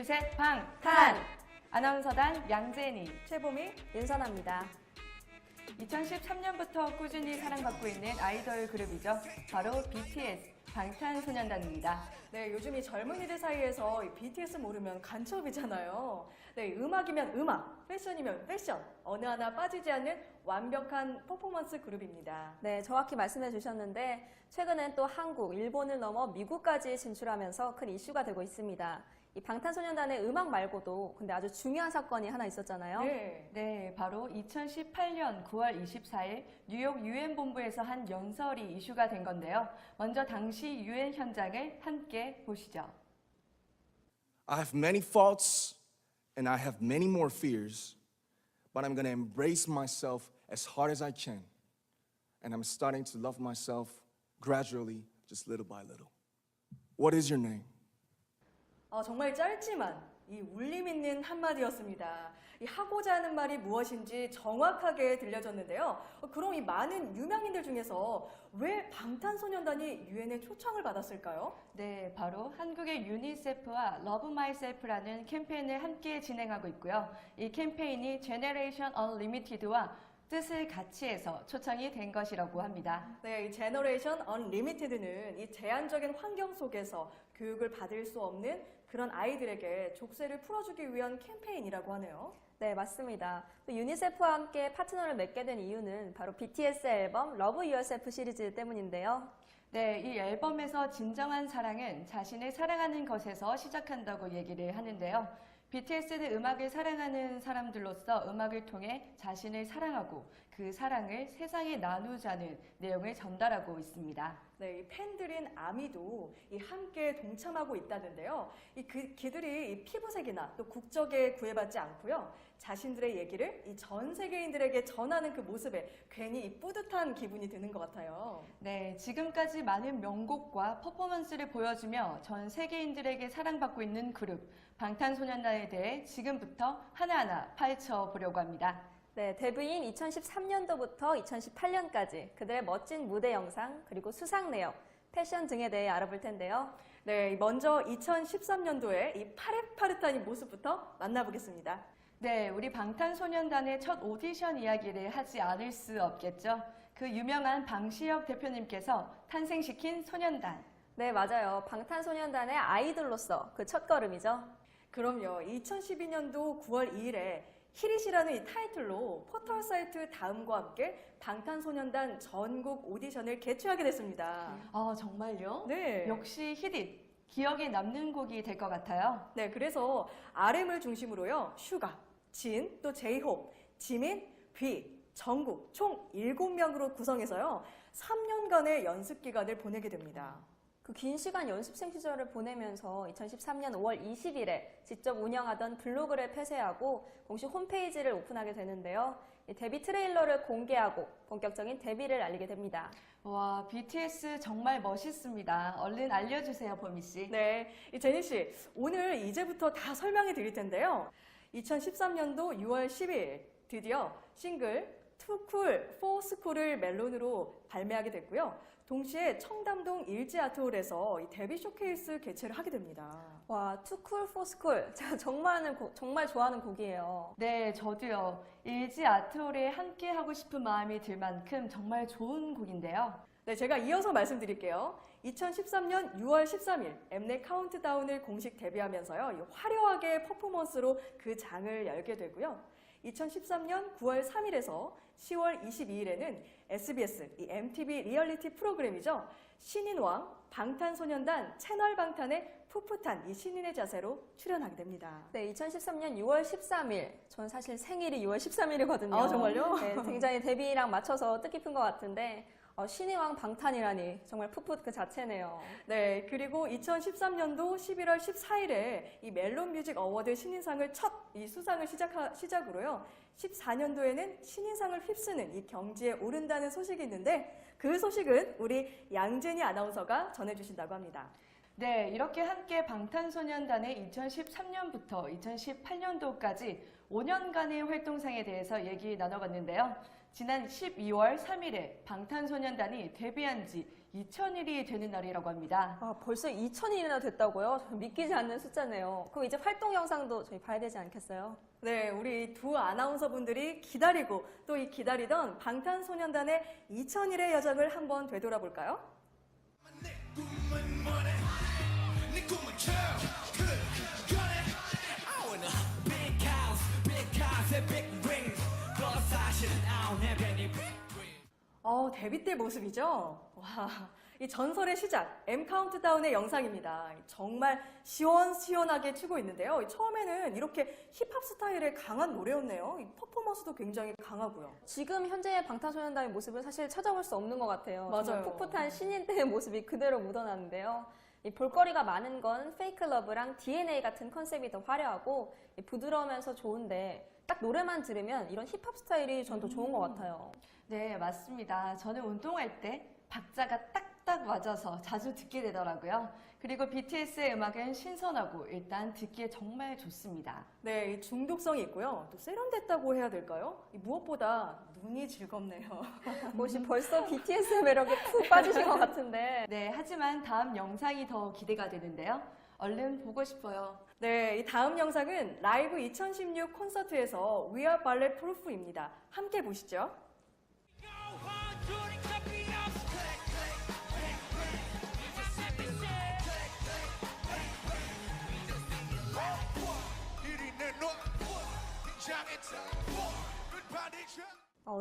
둘셋 방탄! 아나운서단 양재니. 최보미, 윤선아입니다. 2013년부터 꾸준히 사랑받고 있는 아이돌 그룹이죠. 바로 BTS, 방탄소년단입니다. 네, 요즘 이 젊은이들 사이에서 이 BTS 모르면 간첩이잖아요. 네, 음악이면 음악, 패션이면 패션, 어느 하나 빠지지 않는 완벽한 퍼포먼스 그룹입니다. 네, 정확히 말씀해 주셨는데 최근엔 또 한국, 일본을 넘어 미국까지 진출하면서 큰 이슈가 되고 있습니다. 이 방탄소년단의 음악 말고도 근데 아주 중요한 사건이 하나 있었잖아요. 네, 바로 2018년 9월 24일 뉴욕 유엔 본부에서 한 연설이 이슈가 된 건데요. 먼저 당시 유엔 현장을 함께 보시죠. I have many faults and I have many more fears, but I'm going to embrace myself as hard as I can. And I'm starting to love myself gradually, just little by little. What is your name? 정말 짧지만 이 울림 있는 한마디였습니다. 이 하고자 하는 말이 무엇인지 정확하게 들려졌는데요. 그럼 이 많은 유명인들 중에서 왜 방탄소년단이 유엔의 초청을 받았을까요? 네, 바로 한국의 유니세프와 러브 마이셀프라는 캠페인을 함께 진행하고 있고요. 이 캠페인이 제너레이션 언리미티드와 뜻을 같이 해서 초청이 된 것이라고 합니다. 네, 이 제너레이션 언리미티드는 이 제한적인 환경 속에서 교육을 받을 수 없는 그런 아이들에게 족쇄를 풀어주기 위한 캠페인이라고 하네요. 네, 맞습니다. 또 유니세프와 함께 파트너를 맺게 된 이유는 바로 BTS 앨범 러브 유어셀프 시리즈 때문인데요. 네, 이 앨범에서 진정한 사랑은 자신을 사랑하는 것에서 시작한다고 얘기를 하는데요. BTS는 음악을 사랑하는 사람들로서 음악을 통해 자신을 사랑하고 그 사랑을 세상에 나누자는 내용을 전달하고 있습니다. 네, 이 팬들인 아미도 이 함께 동참하고 있다는데요. 그들이 이 피부색이나 또 국적에 구애받지 않고요. 자신들의 얘기를 이 전 세계인들에게 전하는 그 모습에 괜히 이 뿌듯한 기분이 드는 것 같아요. 네, 지금까지 많은 명곡과 퍼포먼스를 보여주며 전 세계인들에게 사랑받고 있는 그룹 방탄소년단에 대해 지금부터 하나하나 파헤쳐 보려고 합니다. 네, 데뷔인 2013년도부터 2018년까지 그들의 멋진 무대 영상, 그리고 수상 내역, 패션 등에 대해 알아볼 텐데요. 네, 먼저 2013년도에 이 파릇파릇한 이 모습부터 만나보겠습니다. 네, 우리 방탄소년단의 첫 오디션 이야기를 하지 않을 수 없겠죠. 그 유명한 방시혁 대표님께서 탄생시킨 소년단. 네, 맞아요. 방탄소년단의 아이돌로서 그 첫걸음이죠. 그럼요. 2012년도 9월 2일에 히릿이라는 이 타이틀로 포털 사이트 다음과 함께 방탄소년단 전국 오디션을 개최하게 됐습니다. 아, 정말요? 네. 역시 히릿. 기억에 남는 곡이 될 것 같아요. 네, 그래서 RM을 중심으로요. 슈가, 진, 또 제이홉, 지민, 뷔, 정국 총 7명으로 구성해서요. 3년간의 연습 기간을 보내게 됩니다. 그 긴 시간 연습생 시절을 보내면서 2013년 5월 20일에 직접 운영하던 블로그를 폐쇄하고 공식 홈페이지를 오픈하게 되는데요. 데뷔 트레일러를 공개하고 본격적인 데뷔를 알리게 됩니다. 와, BTS 정말 멋있습니다. 얼른 알려주세요, 보미 씨. 네, 제니 씨, 오늘 이제부터 다 설명해 드릴 텐데요. 2013년도 6월 10일 드디어 싱글 Too Cool for School을 멜론으로 발매하게 됐고요. 동시에 청담동 일지 아트홀에서 이 데뷔 쇼케이스 개최를 하게 됩니다. 와, Too Cool for School. 제가 정말 좋아하는 곡이에요. 네, 저도요. 일지 아트홀에 함께 하고 싶은 마음이 들 만큼 정말 좋은 곡인데요. 네, 제가 이어서 말씀드릴게요. 2013년 6월 13일 엠넷 카운트다운을 공식 데뷔하면서요. 화려하게 퍼포먼스로 그 장을 열게 되고요. 2013년 9월 3일에서 10월 22일에는 SBS, 이 MTV 리얼리티 프로그램이죠. 신인왕, 방탄소년단, 채널 방탄의 풋풋한 이 신인의 자세로 출연하게 됩니다. 네, 2013년 6월 13일. 전 사실 생일이 6월 13일이거든요. 아, 정말요? 네, 굉장히 데뷔랑 맞춰서 뜻깊은 것 같은데 신인왕 방탄이라니 정말 풋풋 그 자체네요. 네, 그리고 2013년도 11월 14일에 이 멜론 뮤직 어워드 신인상을 첫 이 수상을 시작으로요. 14년도에는 신인상을 휩쓰는 이 경지에 오른다는 소식이 있는데 그 소식은 우리 양재니 아나운서가 전해주신다고 합니다. 네, 이렇게 함께 방탄소년단의 2013년부터 2018년도까지 5년간의 활동상에 대해서 얘기 나눠봤는데요. 지난 12월 3일에 방탄소년단이 데뷔한 지 2000일이 되는 날이라고 합니다. 아, 벌써 2,000일이나 됐다고요? 저 믿기지 않는 숫자네요. 그럼 이제 활동 영상도 저희 봐야 되지 않겠어요? 네, 우리 두 아나운서분들이 기다리고 또 이 기다리던 방탄소년단의 2000일의 여정을 한번 되돌아볼까요? 데뷔 때 모습이죠? 와, 이 전설의 시작, M 카운트다운의 영상입니다. 정말 시원시원하게 추고 있는데요. 처음에는 이렇게 힙합 스타일의 강한 노래였네요. 이 퍼포먼스도 굉장히 강하고요. 지금 현재의 방탄소년단의 모습을 사실 찾아볼 수 없는 것 같아요. 맞아요. 정말 풋풋한 신인 때의 모습이 그대로 묻어나는데요. 이 볼거리가 많은 건 페이크 러브랑 DNA 같은 컨셉이 더 화려하고 부드러우면서 좋은데 딱 노래만 들으면 이런 힙합 스타일이 전 더 좋은 것 같아요. 네, 맞습니다. 저는 운동할 때 박자가 딱딱 맞아서 자주 듣게 되더라고요. 그리고 BTS의 음악은 신선하고 일단 듣기에 정말 좋습니다. 네, 이 중독성이 있고요. 또 세련됐다고 해야 될까요? 무엇보다 눈이 즐겁네요. 혹시 벌써 BTS의 매력에 푹 빠지신 것 같은데. 네, 하지만 다음 영상이 더 기대가 되는데요. 얼른 보고 싶어요. 네, 이 다음 영상은 라이브 2016 콘서트에서 We Are Ballet Proof입니다. 함께 보시죠.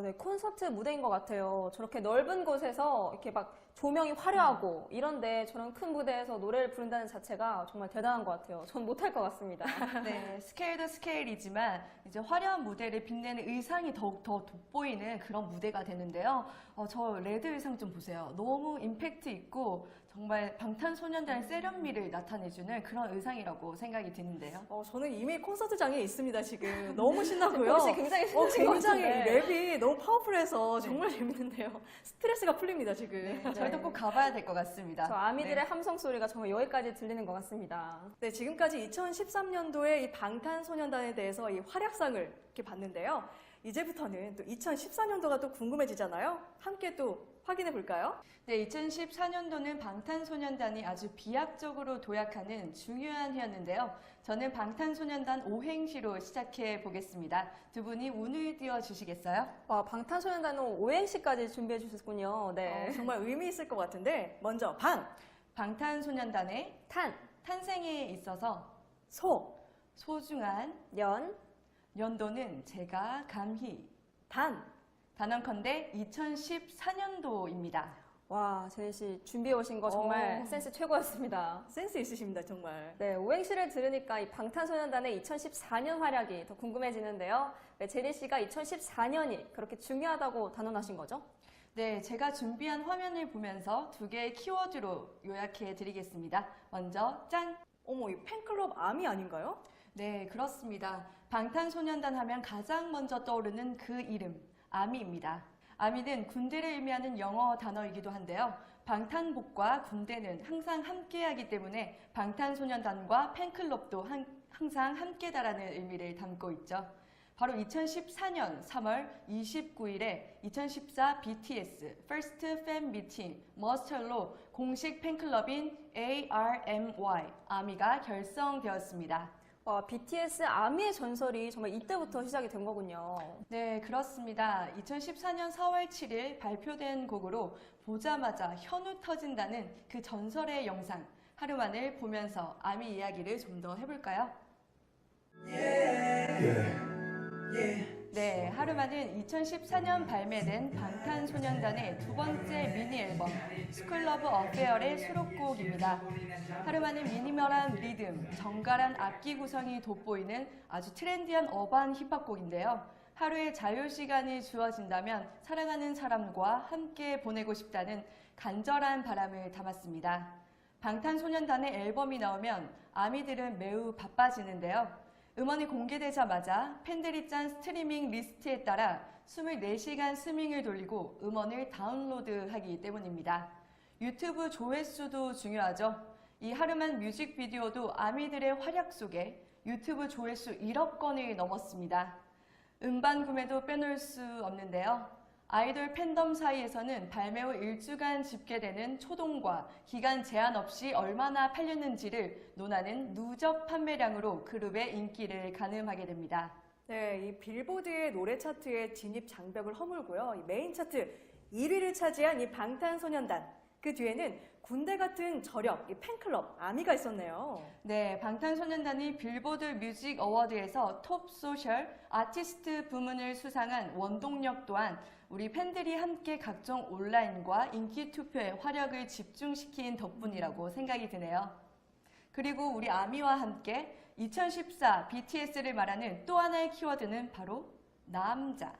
네, 콘서트 무대인 것 같아요. 저렇게 넓은 곳에서 이렇게 막 조명이 화려하고 이런데 저런 큰 무대에서 노래를 부른다는 자체가 정말 대단한 것 같아요. 전 못할 것 같습니다. 네, 스케일도 스케일이지만 이제 화려한 무대를 빛내는 의상이 더욱더 돋보이는 그런 무대가 되는데요. 저 레드 의상 좀 보세요. 너무 임팩트 있고 정말 방탄소년단의 세련미를 나타내주는 그런 의상이라고 생각이 드는데요. 저는 이미 콘서트장에 있습니다, 지금. 너무 신나고요. 혹시 굉장히 신나신 것 굉장히 같은데. 랩이 너무 파워풀해서 정말 재밌는데요. 스트레스가 풀립니다, 지금. 저희도 꼭 가봐야 될 것 같습니다. 저 아미들의 네. 함성 소리가 정말 여기까지 들리는 것 같습니다. 네, 지금까지 2013년도에 이 방탄소년단에 대해서 이 활약상을 이렇게 봤는데요. 이제부터는 또 2014년도가 또 궁금해지잖아요. 함께 또 확인해 볼까요? 네, 2014년도는 방탄소년단이 아주 비약적으로 도약하는 중요한 해였는데요. 저는 방탄소년단 오행시로 시작해 보겠습니다. 두 분이 운을 띄워 주시겠어요? 와, 방탄소년단은 오행시까지 준비해 주셨군요. 네. 정말 의미 있을 것 같은데 먼저 방탄소년단의 탄생에 있어서 소중한 연도는 제가 감히 단언컨대 2014년도입니다. 와, 제니 씨 준비해 오신 거 정말 센스 최고였습니다. 센스 있으십니다, 정말. 네, 오행시를 들으니까 이 방탄소년단의 2014년 활약이 더 궁금해지는데요. 네, 제니 씨가 2014년이 그렇게 중요하다고 단언하신 거죠? 네, 제가 준비한 화면을 보면서 두 개의 키워드로 요약해 드리겠습니다. 먼저 짠! 어머, 이 팬클럽 아미 아닌가요? 네, 그렇습니다. 방탄소년단 하면 가장 먼저 떠오르는 그 이름, 아미입니다. 아미는 군대를 의미하는 영어 단어이기도 한데요. 방탄복과 군대는 항상 함께하기 때문에 방탄소년단과 팬클럽도 항상 함께다라는 의미를 담고 있죠. 바로 2014년 3월 29일에 2014 BTS First Fan Meeting 머스터로 공식 팬클럽인 ARMY, 아미가 결성되었습니다. 와, BTS 아미의 전설이 정말 이때부터 시작이 된 거군요. 네, 그렇습니다. 2014년 4월 7일 발표된 곡으로 보자마자 현우 터진다는 그 전설의 영상, 하루만을 보면서 아미 이야기를 좀 더 해볼까요? 네, 하루만은 2014년 발매된 방탄소년단의 두 번째 미니 앨범 스쿨러브 어페어의 수록곡입니다. 하루만은 미니멀한 리듬, 정갈한 악기 구성이 돋보이는 아주 트렌디한 어반 힙합곡인데요. 하루의 자유 시간이 주어진다면 사랑하는 사람과 함께 보내고 싶다는 간절한 바람을 담았습니다. 방탄소년단의 앨범이 나오면 아미들은 매우 바빠지는데요. 음원이 공개되자마자 팬들이 짠 스트리밍 리스트에 따라 24시간 스밍을 돌리고 음원을 다운로드하기 때문입니다. 유튜브 조회수도 중요하죠. 이 하루만 뮤직비디오도 아미들의 활약 속에 유튜브 조회수 1억 건을 넘었습니다. 음반 구매도 빼놓을 수 없는데요. 아이돌 팬덤 사이에서는 발매 후 일주간 집계되는 초동과 기간 제한 없이 얼마나 팔렸는지를 논하는 누적 판매량으로 그룹의 인기를 가늠하게 됩니다. 네, 이 빌보드의 노래 차트의 진입 장벽을 허물고요. 이 메인 차트 1위를 차지한 이 방탄소년단. 그 뒤에는 군대 같은 저력, 이 팬클럽, 아미가 있었네요. 네, 방탄소년단이 빌보드 뮤직 어워드에서 톱 소셜 아티스트 부문을 수상한 원동력 또한 우리 팬들이 함께 각종 온라인과 인기 투표에 화력을 집중시킨 덕분이라고 생각이 드네요. 그리고 우리 아미와 함께 2014 BTS를 말하는 또 하나의 키워드는 바로 남자,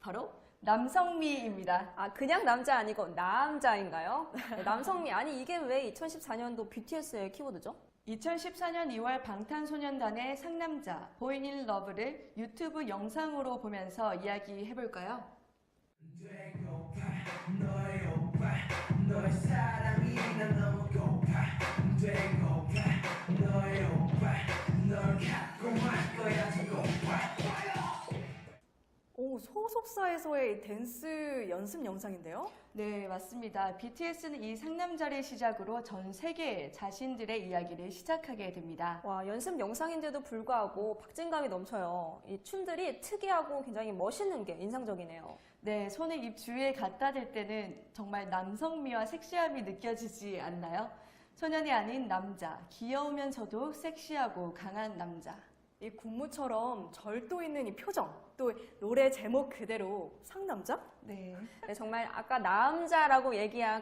바로 남성미입니다. 아, 그냥 남자 아니고 남자인가요? 네, 남성미. 아니, 이게 왜 2014년도 BTS의 키워드죠? 2014년 2월 방탄소년단의 상남자 보이 인 러브를 유튜브 영상으로 보면서 이야기해볼까요? 되고파 너의 오빠 너의 사랑이 난 너무 고파 되고파 너의 오빠 널 갖고 말 거야 되고파 오, 소속사에서의 댄스 연습 영상인데요. 네, 맞습니다. BTS는 이 상남자를 시작으로 전 세계에 자신들의 이야기를 시작하게 됩니다. 와, 연습 영상인데도 불구하고 박진감이 넘쳐요. 이 춤들이 특이하고 굉장히 멋있는 게 인상적이네요. 네, 손을 입 주위에 갖다 댈 때는 정말 남성미와 섹시함이 느껴지지 않나요? 소년이 아닌 남자, 귀여우면서도 섹시하고 강한 남자. 이 군무처럼 절도 있는 이 표정, 또 노래 제목 그대로 상남자? 네. 네, 정말 아까 남자라고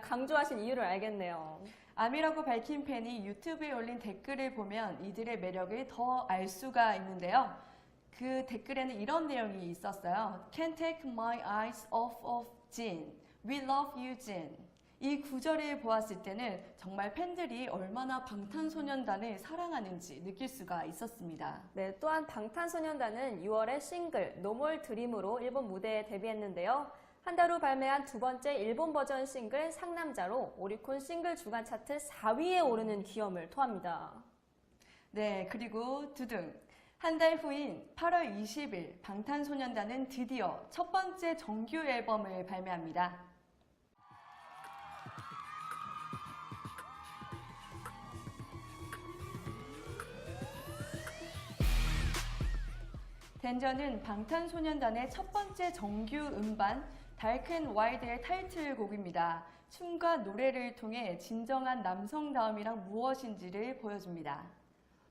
강조하신 이유를 알겠네요. 아미라고 밝힌 팬이 유튜브에 올린 댓글을 보면 이들의 매력을 더 알 수가 있는데요. 그 댓글에는 이런 내용이 있었어요. Can't take my eyes off of Jin. We love you, Jin. 이 구절을 보았을 때는 정말 팬들이 얼마나 방탄소년단을 사랑하는지 느낄 수가 있었습니다. 네, 또한 방탄소년단은 6월에 싱글 No More Dream으로 일본 무대에 데뷔했는데요. 한 달 후 발매한 두 번째 일본 버전 싱글 상남자로 오리콘 싱글 주간 차트 4위에 오르는 기염을 토합니다. 네, 그리고 두둥. 한 달 후인 8월 20일 방탄소년단은 드디어 첫 번째 정규 앨범을 발매합니다. 댄저는 방탄소년단의 첫 번째 정규 음반 다크 앤 와일드의 타이틀곡입니다. 춤과 노래를 통해 진정한 남성다움이란 무엇인지를 보여줍니다.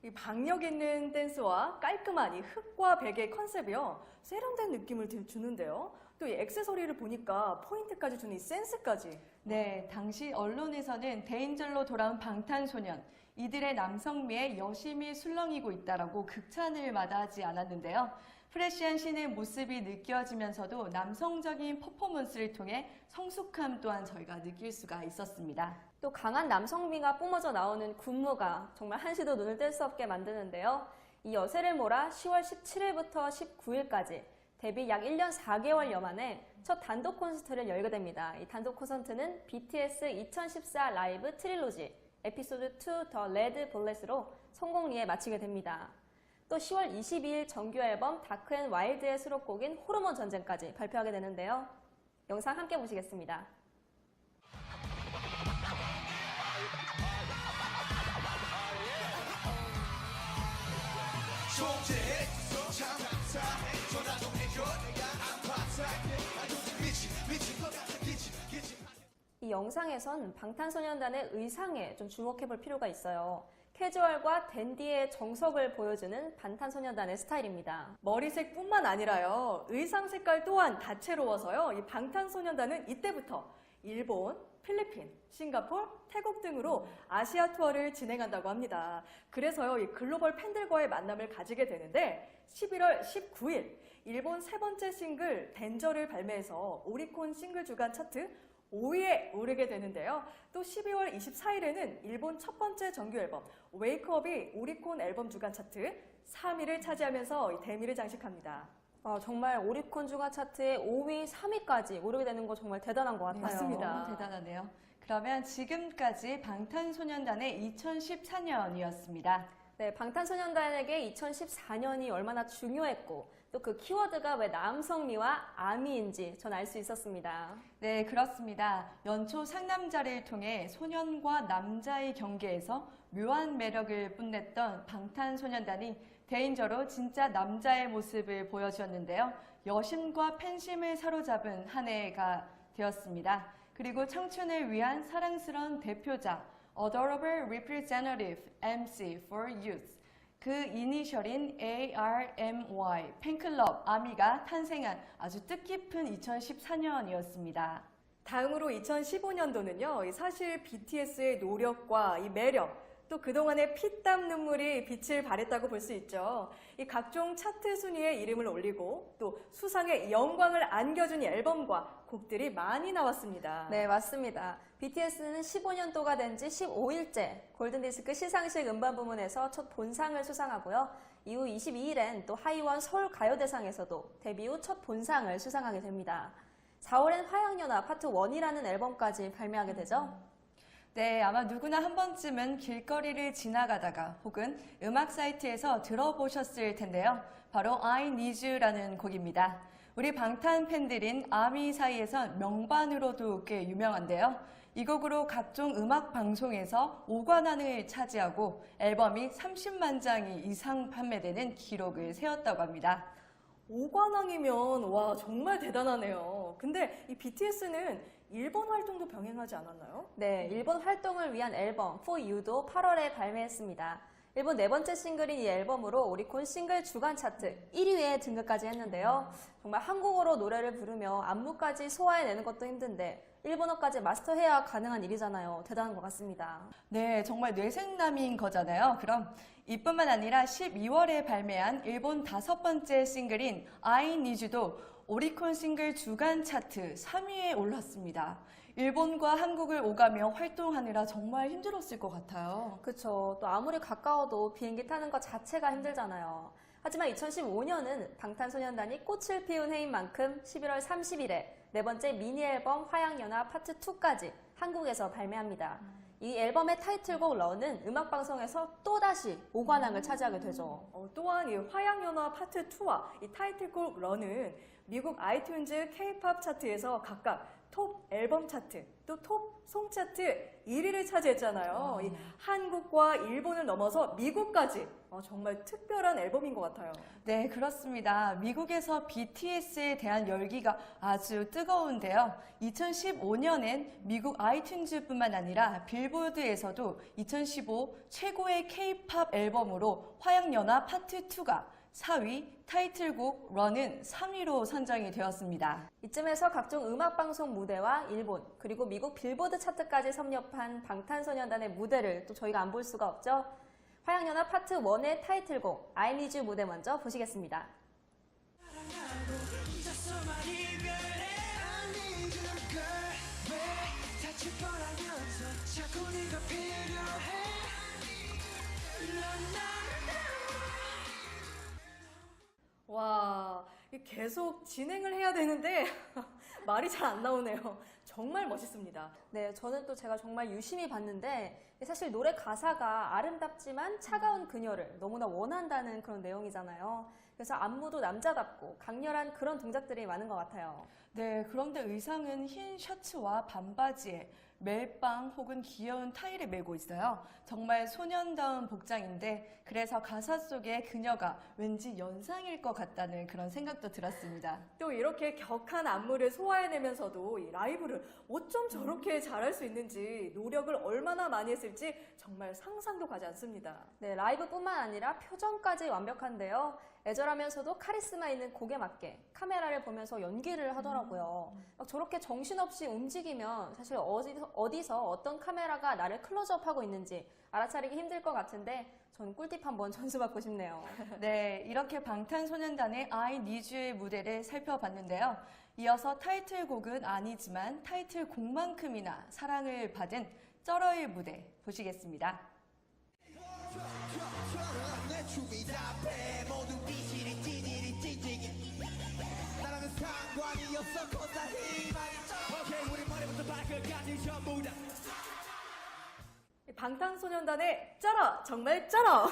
이 박력 있는 댄스와 깔끔한 이 흑과 백의 컨셉이요. 세련된 느낌을 주는데요. 또 이 액세서리를 보니까 포인트까지 주는 이 센스까지. 네, 당시 언론에서는 대인절로 돌아온 방탄소년, 이들의 남성미에 여심이 술렁이고 있다라고 극찬을 마다하지 않았는데요. 프레시한 신의 모습이 느껴지면서도 남성적인 퍼포먼스를 통해 성숙함 또한 저희가 느낄 수가 있었습니다. 또 강한 남성미가 뿜어져 나오는 군무가 정말 한시도 눈을 뗄 수 없게 만드는데요. 이 여세를 몰아 10월 17일부터 19일까지 데뷔 약 1년 4개월여 만에 첫 단독 콘서트를 열게 됩니다. 이 단독 콘서트는 BTS 2014 라이브 트릴로지 에피소드 2 더 레드 볼렛으로 성공리에 마치게 됩니다. 또 10월 22일 정규 앨범 다크 앤 와일드의 수록곡인 호르몬 전쟁까지 발표하게 되는데요. 영상 함께 보시겠습니다. 이 영상에선 방탄소년단의 의상에 좀 주목해볼 필요가 있어요. 캐주얼과 댄디의 정석을 보여주는 방탄소년단의 스타일입니다. 머리색뿐만 아니라요. 의상 색깔 또한 다채로워서요. 이 방탄소년단은 이때부터 일본, 필리핀, 싱가포르, 태국 등으로 아시아 투어를 진행한다고 합니다. 그래서요, 이 글로벌 팬들과의 만남을 가지게 되는데 11월 19일 일본 세 번째 싱글 댄저를 발매해서 오리콘 싱글 주간 차트 5위에 오르게 되는데요. 또 12월 24일에는 일본 첫 번째 정규 앨범 웨이크업이 오리콘 앨범 주간 차트 3위를 차지하면서 대미를 장식합니다. 정말 오리콘 주간 차트의 5위, 3위까지 오르게 되는 거 정말 대단한 것 같아요. 맞습니다. 너무 대단하네요. 그러면 지금까지 방탄소년단의 2014년이었습니다. 네, 방탄소년단에게 2014년이 얼마나 중요했고 또 그 키워드가 왜 남성미와 아미인지 전 알 수 있었습니다. 네, 그렇습니다. 연초 상남자를 통해 소년과 남자의 경계에서 묘한 매력을 뽐냈던 방탄소년단이 데인저로 진짜 남자의 모습을 보여주었는데요. 여심과 팬심을 사로잡은 한 해가 되었습니다. 그리고 청춘을 위한 사랑스러운 대표자 Adorable Representative MC for Youth, 그 이니셜인 ARMY 팬클럽 아미가 탄생한 아주 뜻깊은 2014년이었습니다. 다음으로 2015년도는요, 사실 BTS의 노력과 이 매력, 또 그동안의 피땀 눈물이 빛을 발했다고 볼 수 있죠. 이 각종 차트 순위에 이름을 올리고 또 수상의 영광을 안겨준 앨범과 곡들이 많이 나왔습니다. 네, 맞습니다. BTS는 15년도가 된 지 15일째 골든디스크 시상식 음반 부문에서 첫 본상을 수상하고요. 이후 22일엔 또 하이원 서울가요대상에서도 데뷔 후 첫 본상을 수상하게 됩니다. 4월엔 화양연화 파트 1이라는 앨범까지 발매하게 되죠. 네, 아마 누구나 한 번쯤은 길거리를 지나가다가 혹은 음악 사이트에서 들어보셨을 텐데요. 바로 I Need You라는 곡입니다. 우리 방탄 팬들인 아미 사이에선 명반으로도 꽤 유명한데요. 이 곡으로 각종 음악 방송에서 5관왕을 차지하고 앨범이 30만 장이 이상 판매되는 기록을 세웠다고 합니다. 5관왕이면 와 정말 대단하네요. 근데 이 BTS는 일본 활동도 병행하지 않았나요? 네, 일본 활동을 위한 앨범 For You도 8월에 발매했습니다. 일본 네 번째 싱글인 이 앨범으로 오리콘 싱글 주간 차트 1위에 등극까지 했는데요. 정말 한국어로 노래를 부르며 안무까지 소화해내는 것도 힘든데 일본어까지 마스터해야 가능한 일이잖아요. 대단한 것 같습니다. 네, 정말 뇌생남인 거잖아요. 그럼 이뿐만 아니라 12월에 발매한 일본 5번째 싱글인 I Need You도 오리콘 싱글 주간 차트 3위에 올랐습니다. 일본과 한국을 오가며 활동하느라 정말 힘들었을 것 같아요. 그쵸. 또 아무리 가까워도 비행기 타는 것 자체가 힘들잖아요. 하지만 2015년은 방탄소년단이 꽃을 피운 해인 만큼 11월 30일에 네 번째 미니 앨범 화양연화 파트 2까지 한국에서 발매합니다. 이 앨범의 타이틀곡 런은 음악방송에서 또다시 5관왕을 차지하게 되죠. 또한 이 화양연화 파트 2와 이 타이틀곡 런은 미국 아이튠즈 K-팝 차트에서 각각 톱 앨범 차트, 또 톱 송 차트 1위를 차지했잖아요. 이 한국과 일본을 넘어서 미국까지 정말 특별한 앨범인 것 같아요. 네, 그렇습니다. 미국에서 BTS에 대한 열기가 아주 뜨거운데요. 2015년엔 미국 아이튠즈뿐만 아니라 빌보드에서도 2015 최고의 K-팝 앨범으로 화양연화 파트 2가 4위, 타이틀곡 런은 3위로 선정이 되었습니다. 이쯤에서 각종 음악방송 무대와 일본, 그리고 미국 빌보드 차트까지 섭렵한 방탄소년단의 무대를 또 저희가 안 볼 수가 없죠. 화양연화 파트 1의 타이틀곡 I Need You 무대 먼저 보시겠습니다. 와, 계속 진행을 해야 되는데 말이 잘 안 나오네요. 정말 멋있습니다. 네, 저는 또 제가 정말 유심히 봤는데 사실 노래 가사가 아름답지만 차가운 그녀를 너무나 원한다는 그런 내용이잖아요. 그래서 안무도 남자답고 강렬한 그런 동작들이 많은 것 같아요. 네, 그런데 의상은 흰 셔츠와 반바지에 멜빵 혹은 귀여운 타이를 메고 있어요. 정말 소년다운 복장인데 그래서 가사 속에 그녀가 왠지 연상일 것 같다는 그런 생각도 들었습니다. 또 이렇게 격한 안무를 소화해내면서도 이 라이브를 어쩜 저렇게 잘할 수 있는지 노력을 얼마나 많이 했을지 정말 상상도 가지 않습니다. 네, 라이브뿐만 아니라 표정까지 완벽한데요. 애절하면서도 카리스마 있는 곡에 맞게 카메라를 보면서 연기를 하더라고요. 막 저렇게 정신없이 움직이면 사실 어디서 어떤 카메라가 나를 클로즈업하고 있는지 알아차리기 힘들 것 같은데 전 꿀팁 한번 전수받고 싶네요. 네, 이렇게 방탄소년단의 I Need You의 무대를 살펴봤는데요. 이어서 타이틀곡은 아니지만 타이틀곡만큼이나 사랑을 받은 쩌러의 무대 보시겠습니다. 방탄소년단의 쩔어! 정말 쩔어!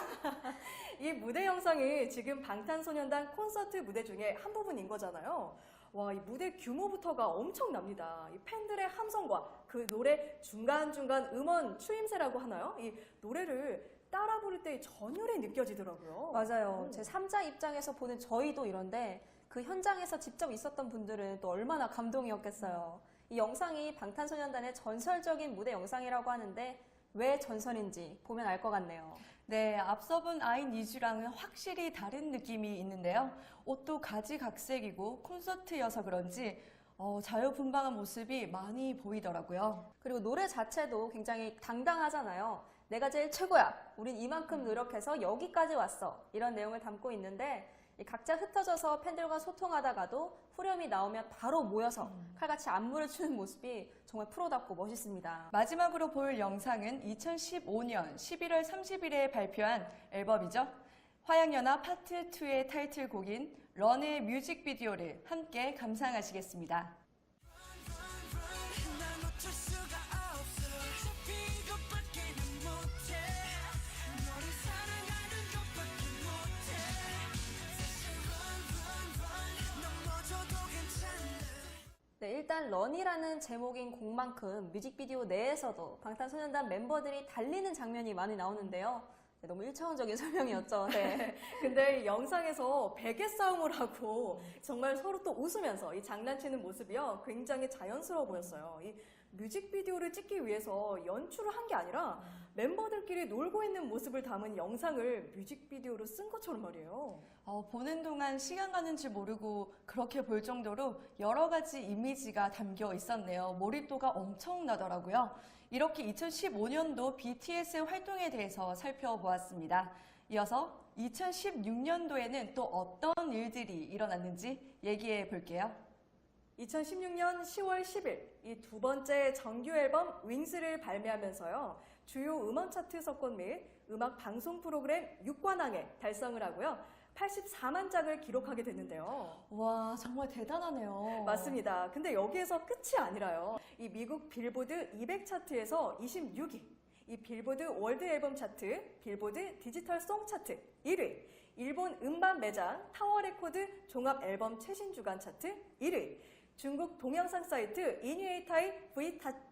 이 무대 영상이 지금 방탄소년단 콘서트 무대 중에 한 부분인 거잖아요. 와, 이 무대 규모부터가 엄청납니다. 이 팬들의 함성과 그 노래 중간중간 음원 추임새라고 하나요? 이 노래를 따라 부를 때의 전율이 느껴지더라고요. 맞아요. 제 3자 입장에서 보는 저희도 이런데 그 현장에서 직접 있었던 분들은 또 얼마나 감동이었겠어요. 이 영상이 방탄소년단의 전설적인 무대 영상이라고 하는데 왜 전설인지 보면 알 것 같네요. 네, 앞서 본 I Need You랑은 확실히 다른 느낌이 있는데요. 옷도 가지각색이고 콘서트여서 그런지 자유분방한 모습이 많이 보이더라고요. 그리고 노래 자체도 굉장히 당당하잖아요. 내가 제일 최고야. 우린 이만큼 노력해서 여기까지 왔어. 이런 내용을 담고 있는데 각자 흩어져서 팬들과 소통하다가도 후렴이 나오면 바로 모여서 칼같이 안무를 추는 모습이 정말 프로답고 멋있습니다. 마지막으로 볼 영상은 2015년 11월 30일에 발표한 앨범이죠. 화양연화 파트 2의 타이틀곡인 런의 뮤직비디오를 함께 감상하시겠습니다. 네, 일단 런이라는 제목인 곡만큼 뮤직비디오 내에서도 방탄소년단 멤버들이 달리는 장면이 많이 나오는데요. 네, 너무 1차원적인 설명이었죠. 네. 근데 이 영상에서 베개 싸움을 하고 정말 서로 또 웃으면서 이 장난치는 모습이요. 굉장히 자연스러워 보였어요. 이 뮤직비디오를 찍기 위해서 연출을 한 게 아니라 멤버들끼리 놀고 있는 모습을 담은 영상을 뮤직비디오로 쓴 것처럼 말이에요. 보는 동안 시간 가는 줄 모르고 그렇게 볼 정도로 여러 가지 이미지가 담겨 있었네요. 몰입도가 엄청나더라고요. 이렇게 2015년도 BTS의 활동에 대해서 살펴보았습니다. 이어서 2016년도에는 또 어떤 일들이 일어났는지 얘기해 볼게요. 2016년 10월 10일 이 두 번째 정규 앨범 윙스를 발매하면서요. 주요 음원 차트 석권 및 음악 방송 프로그램 6관왕에 달성을 하고요. 84만 장을 기록하게 됐는데요. 와, 정말 대단하네요. 맞습니다. 근데 여기에서 끝이 아니라요. 이 미국 빌보드 200 차트에서 26위, 이 빌보드 월드 앨범 차트, 빌보드 디지털 송 차트 1위, 일본 음반 매장 타워 레코드 종합 앨범 최신 주간 차트 1위, 중국 동영상 사이트 이니에이타이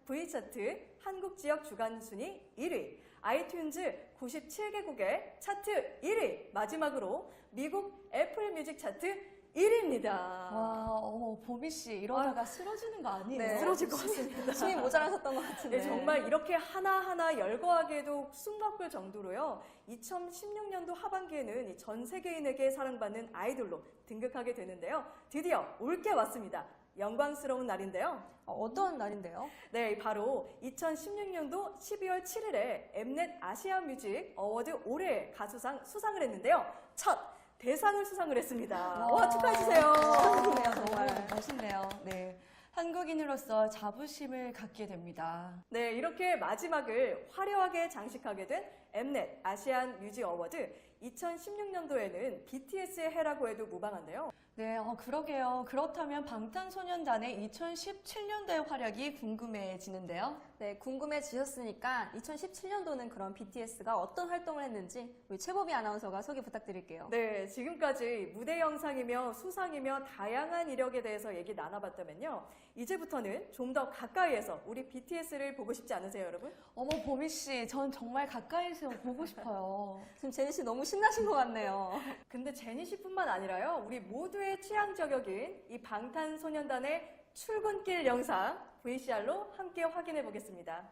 V 차트 한국 지역 주간 순위 1위, 아이튠즈 97개국의 차트 1위, 마지막으로 미국 애플 뮤직 차트 1위입니다. 와, 보미 씨 이러다가 쓰러지는 거 아니에요? 네. 쓰러질 것 같습니다. 숨이 모자라셨던 것 같은데. 네, 정말 이렇게 하나하나 열거하게도 숨가쁠 정도로요. 2016년도 하반기에는 전 세계인에게 사랑받는 아이돌로 등극하게 되는데요. 드디어 올게 왔습니다. 영광스러운 날인데요. 어떤 날인데요? 네, 바로 2016년도 12월 7일에 엠넷 아시안 뮤직 어워드 올해 가수상 수상을 했는데요. 첫 대상을 수상을 했습니다. 와, 축하해주세요. 축하드리네요, 정말. 멋있네요. 네. 한국인으로서 자부심을 갖게 됩니다. 네, 이렇게 마지막을 화려하게 장식하게 된 엠넷 아시안 뮤직 어워드 2016년도에는 BTS의 해라고 해도 무방한데요. 네, 그러게요. 그렇다면 방탄소년단의 2017년도의 활약이 궁금해지는데요. 네, 궁금해지셨으니까 2017년도는 그럼 BTS가 어떤 활동을 했는지 우리 최보미 아나운서가 소개 부탁드릴게요. 네, 지금까지 무대 영상이며 수상이며 다양한 이력에 대해서 얘기 나눠봤다면요. 이제부터는 좀 더 가까이에서 우리 BTS를 보고 싶지 않으세요, 여러분? 어머, 보미 씨, 전 정말 가까이서 보고 싶어요. 지금 제니 씨 너무 신나신 것 같네요. 근데 제니 씨뿐만 아니라요. 우리 모두의 취향 저격인 이 방탄소년단의 출근길 영상 VCR로 함께 확인해 보겠습니다.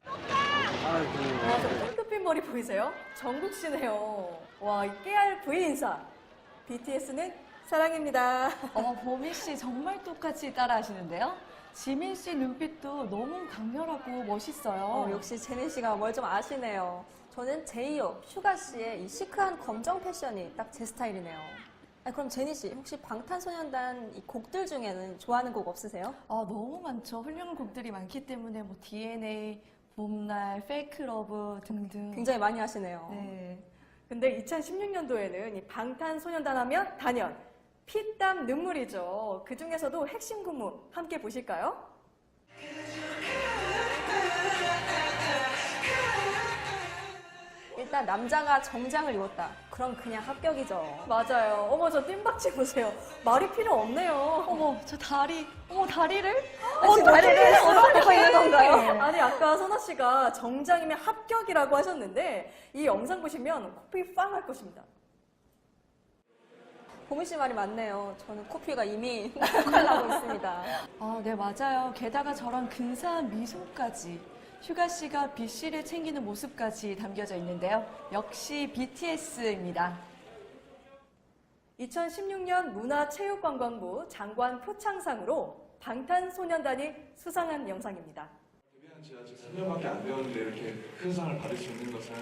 와, 저 핑크핀 머리 보이세요? 정국 씨네요. 와, 이 깨알 V 인사. BTS는 사랑입니다. 보미 씨 정말 똑같이 따라하시는데요. 지민 씨 눈빛도 너무 강렬하고 멋있어요. 역시 제니 씨가 뭘 좀 아시네요. 저는 제이홉, 슈가 씨의 이 시크한 검정 패션이 딱 제 스타일이네요. 그럼 제니 씨, 혹시 방탄소년단 이 곡들 중에는 좋아하는 곡 없으세요? 너무 많죠. 훌륭한 곡들이 많기 때문에 뭐 DNA, 봄날, 페이크 러브 등등. 굉장히 많이 하시네요. 네. 근데 2016년도에는 이 방탄소년단 하면 단연 피땀 눈물이죠. 그 중에서도 핵심 군무 함께 보실까요? 하지만 남자가 정장을 입었다. 그럼 그냥 합격이죠. 맞아요. 어머, 저 뜀박지 보세요. 말이 필요 없네요. 어머, 저 다리, 어머, 다리를? 지금 다리를 쏟아내고 있는 건가요? 아니, 아까 선아 씨가 정장이면 합격이라고 하셨는데 이 영상 보시면 코피 빵 할 것입니다. 보미 씨 말이 맞네요. 저는 코피가 이미 날라고 있습니다. 아, 네, 맞아요. 게다가 저런 근사한 미소까지. 슈가 씨가 B 씨를 챙기는 모습까지 담겨져 있는데요. 역시 BTS입니다. 2016년 문화체육관광부 장관 표창상으로 방탄소년단이 수상한 영상입니다. 데뷔한 지 아직 3년밖에 안 되었는데 이렇게 큰 상을 받을 수 있는 것은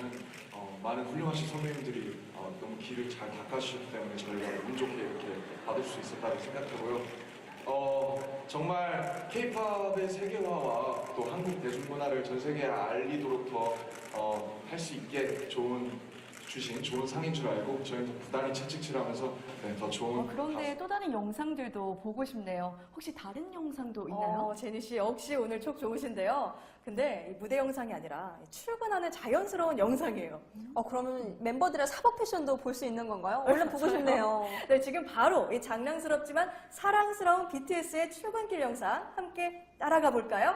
많은 훌륭하신 선배님들이 너무 길을 잘 닦아주셨기 때문에 저희가 운 좋게 이렇게 받을 수 있었다고 생각하고요. 정말 K-팝의 세계화와 또 한국 대중문화를 전 세계에 알리도록 더 할 수 있게 주신 좋은 상인 줄 알고 저희는 더 부단히 채찍질하면서 더 좋은 그런데 또 다른 영상들도 보고 싶네요. 혹시 다른 영상도 있나요? 제니 씨 역시 오늘 촉 좋으신데요. 근데 이 무대 영상이 아니라 출근하는 자연스러운 영상이에요. 그러면 멤버들의 사복 패션도 볼 수 있는 건가요? 얼른 보고 싶네요. 네, 지금 바로 이 장난스럽지만 사랑스러운 BTS의 출근길 영상 함께 따라가 볼까요?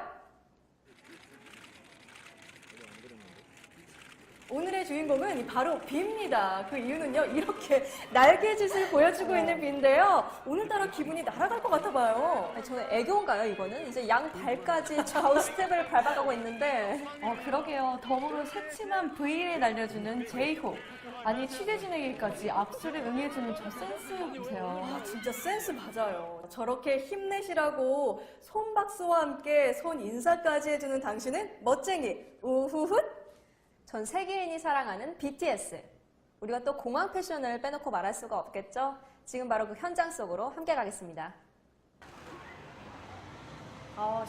오늘의 주인공은 바로 비입니다. 그 이유는요, 이렇게 날개짓을 보여주고 있는 비인데요. 오늘따라 기분이 날아갈 것 같아 봐요. 아니, 저는 애교인가요, 이거는? 이제 양 발까지 좌우 스텝을 밟아가고 있는데. 그러게요. 덤으로 새침한 V를 날려주는 제이홉. 아니, 취재진에게까지 악수를 응해주는 저 센스 보세요. 진짜 센스 맞아요. 저렇게 힘내시라고 손박수와 함께 손 인사까지 해주는 당신은 멋쟁이. 우후훗. 전 세계인이 사랑하는 BTS. 우리가 또 공항 패션을 빼놓고 말할 수가 없겠죠? 지금 바로 그 현장 속으로 함께 가겠습니다.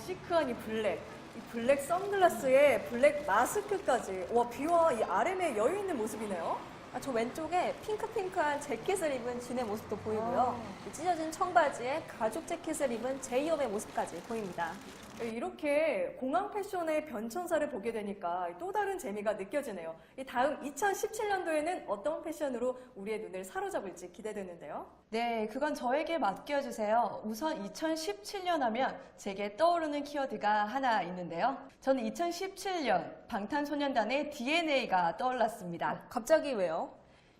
시크한 이 블랙 선글라스에 블랙 마스크까지. 와, 비와 이 RM의 여유 있는 모습이네요. 저 왼쪽에 핑크핑크한 재킷을 입은 진의 모습도 보이고요. 이 찢어진 청바지에 가죽 재킷을 입은 제이홉의 모습까지 보입니다. 이렇게 공항 패션의 변천사를 보게 되니까 또 다른 재미가 느껴지네요. 이 다음 2017년도에는 어떤 패션으로 우리의 눈을 사로잡을지 기대되는데요. 네, 그건 저에게 맡겨주세요. 우선 2017년 하면 제게 떠오르는 키워드가 하나 있는데요. 저는 2017년 방탄소년단의 DNA가 떠올랐습니다. 갑자기 왜요?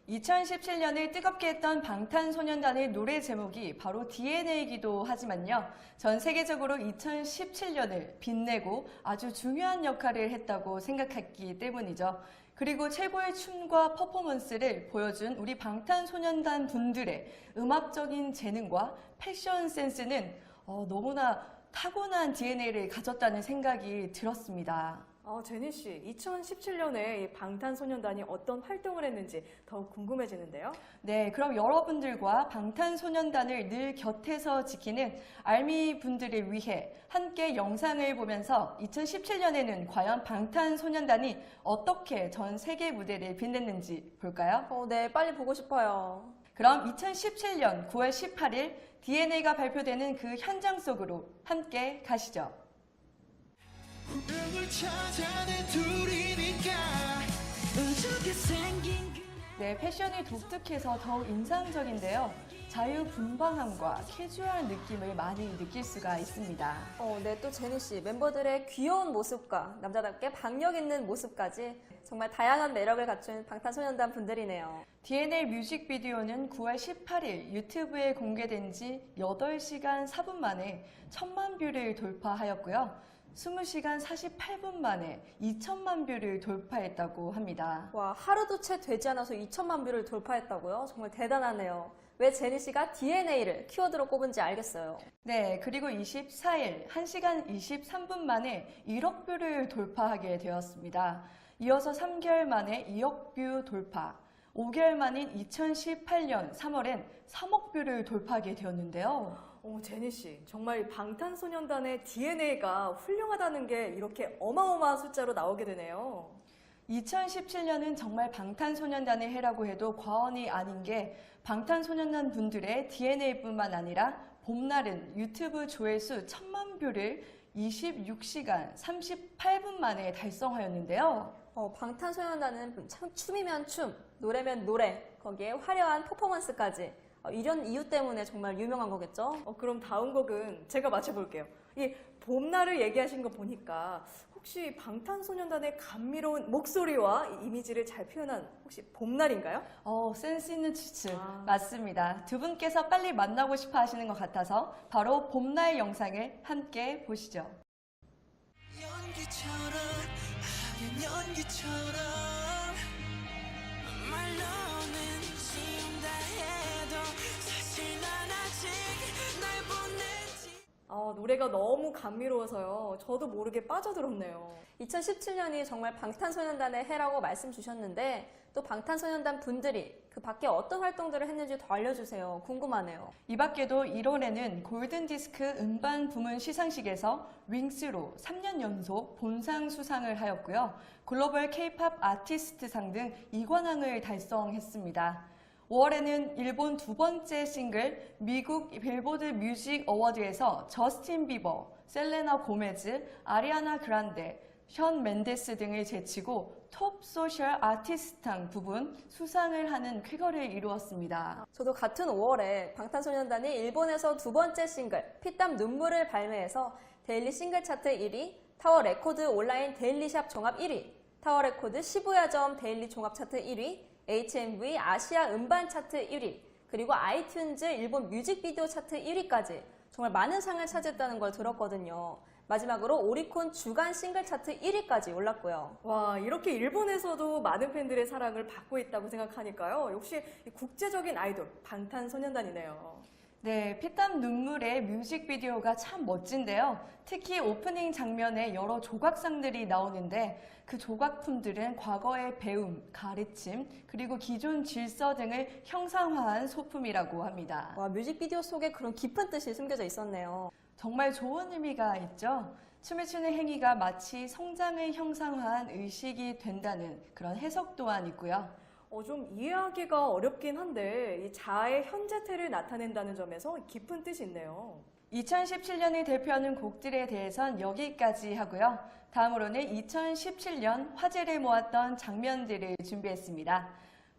2017년을 뜨겁게 했던 방탄소년단의 노래 제목이 바로 DNA이기도 하지만요. 전 세계적으로 2017년을 빛내고 아주 중요한 역할을 했다고 생각했기 때문이죠. 그리고 최고의 춤과 퍼포먼스를 보여준 우리 방탄소년단 분들의 음악적인 재능과 패션 센스는 너무나 타고난 DNA를 가졌다는 생각이 들었습니다. 제니 씨, 2017년에 이 방탄소년단이 어떤 활동을 했는지 더욱 궁금해지는데요. 네, 그럼 여러분들과 방탄소년단을 늘 곁에서 지키는 알미 분들을 위해 함께 영상을 보면서 2017년에는 과연 방탄소년단이 어떻게 전 세계 무대를 빛냈는지 볼까요? 네, 빨리 보고 싶어요. 그럼 2017년 9월 18일 DNA가 발표되는 그 현장 속으로 함께 가시죠. 운명을 찾아낸 둘이니까 어떻게 생긴 네, 패션이 독특해서 더욱 인상적인데요. 자유분방함과 캐주얼한 느낌을 많이 느낄 수가 있습니다. 네, 또 제니 씨, 멤버들의 귀여운 모습과 남자답게 박력 있는 모습까지 정말 다양한 매력을 갖춘 방탄소년단 분들이네요. DNA 뮤직비디오는 9월 18일 유튜브에 공개된 지 8시간 4분 만에 1000만 뷰를 돌파하였고요. 20시간 48분 만에 2천만 뷰를 돌파했다고 합니다. 와, 하루도 채 되지 않아서 2천만 뷰를 돌파했다고요? 정말 대단하네요. 왜 제니 씨가 DNA를 키워드로 꼽은지 알겠어요. 네, 그리고 24일 1시간 23분 만에 1억 뷰를 돌파하게 되었습니다. 이어서 3개월 만에 2억 뷰 돌파, 5개월 만인 2018년 3월엔 3억 뷰를 돌파하게 되었는데요. 제니 씨, 정말 이 방탄소년단의 DNA가 훌륭하다는 게 이렇게 어마어마한 숫자로 나오게 되네요. 2017년은 정말 방탄소년단의 해라고 해도 과언이 아닌 게 방탄소년단 분들의 DNA뿐만 아니라 봄날은 유튜브 조회수 1000만 뷰를 26시간 38분 만에 달성하였는데요. 방탄소년단은 참 춤이면 춤, 노래면 노래, 거기에 화려한 퍼포먼스까지 이런 이유 때문에 정말 유명한 거겠죠? 그럼 다음 곡은 제가 맞춰볼게요. 이 봄날을 얘기하신 거 보니까 혹시 방탄소년단의 감미로운 목소리와 이 이미지를 잘 표현한 혹시 봄날인가요? 센스 있는 추측. 아. 맞습니다. 두 분께서 빨리 만나고 싶어 하시는 것 같아서 바로 봄날 영상을 함께 보시죠. 연기처럼 하얀 연기처럼 말로는 지운다 해도 사실 난 아직 날 보내지 노래가 너무 감미로워서요. 저도 모르게 빠져들었네요. 2017년이 정말 방탄소년단의 해라고 말씀 주셨는데 또 방탄소년단 분들이 그 밖에 어떤 활동들을 했는지 더 알려주세요. 궁금하네요. 이 밖에도 1월에는 골든디스크 음반 부문 시상식에서 윙스로 3년 연속 본상 수상을 하였고요. 글로벌 K-팝 아티스트상 등 2관왕을 달성했습니다. 5월에는 일본 두 번째 싱글 미국 빌보드 뮤직 어워드에서 저스틴 비버, 셀레나 고메즈, 아리아나 그란데, 션 멘데스 등을 제치고 톱 소셜 아티스트상 부분 수상을 하는 쾌거를 이루었습니다. 저도 같은 5월에 방탄소년단이 일본에서 두 번째 싱글 피땀 눈물을 발매해서 데일리 싱글 차트 1위, 타워 레코드 온라인 데일리샵 종합 1위, 타워 레코드 시부야점 데일리 종합 차트 1위, HMV 아시아 음반 차트 1위, 그리고 아이튠즈 일본 뮤직비디오 차트 1위까지 정말 많은 상을 차지했다는 걸 들었거든요. 마지막으로 오리콘 주간 싱글 차트 1위까지 올랐고요. 와, 이렇게 일본에서도 많은 팬들의 사랑을 받고 있다고 생각하니까요. 역시 이 국제적인 아이돌 방탄소년단이네요. 네, 피땀 눈물의 뮤직비디오가 참 멋진데요. 특히 오프닝 장면에 여러 조각상들이 나오는데 그 조각품들은 과거의 배움, 가르침, 그리고 기존 질서 등을 형상화한 소품이라고 합니다. 와, 뮤직비디오 속에 그런 깊은 뜻이 숨겨져 있었네요. 정말 좋은 의미가 있죠. 춤을 추는 행위가 마치 성장을 형상화한 의식이 된다는 그런 해석 또한 있고요. 좀 이해하기가 어렵긴 한데 이 자아의 현재태를 나타낸다는 점에서 깊은 뜻이 있네요. 2017년을 대표하는 곡들에 대해선 여기까지 하고요. 다음으로는 2017년 화제를 모았던 장면들을 준비했습니다.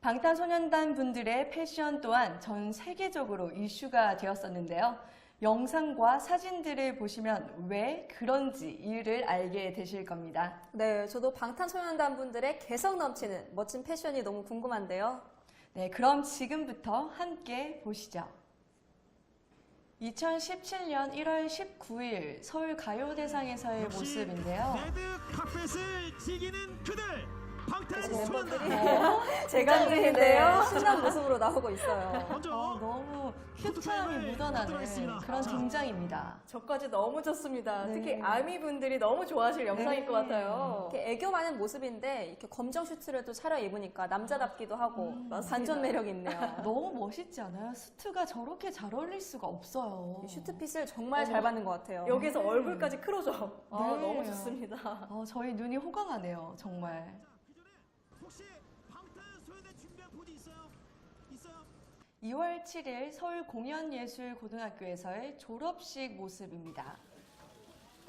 방탄소년단 분들의 패션 또한 전 세계적으로 이슈가 되었었는데요. 영상과 사진들을 보시면 왜 그런지 이유를 알게 되실 겁니다. 네, 저도 방탄소년단 분들의 개성 넘치는 멋진 패션이 너무 궁금한데요. 네, 그럼 지금부터 함께 보시죠. 2017년 1월 19일 서울 가요대상에서의 모습인데요. 레드카펫을 지기는 그들 멤버들이 방탄소년단 제간들인데요. 신난 모습으로 나오고 있어요. 먼저 너무 큐트함이 묻어나는 그런 등장입니다. 저까지 너무 좋습니다. 네. 특히 아미분들이 너무 좋아하실 영상일 네. 것 같아요. 이렇게 애교 많은 모습인데 이렇게 검정 슈트를 또 차려 입으니까 남자답기도 하고 맞습니다. 반전 매력 있네요. 너무 멋있지 않아요? 수트가 저렇게 잘 어울릴 수가 없어요. 이 슈트핏을 정말 잘 받는 것 같아요. 여기서 얼굴까지 크로즈업. 네. 너무 좋습니다. 저희 눈이 호강하네요, 정말. 혹시 방탄소년단 준비한 포즈 있어요? 있어요? 2월 7일 서울 공연예술고등학교에서의 졸업식 모습입니다.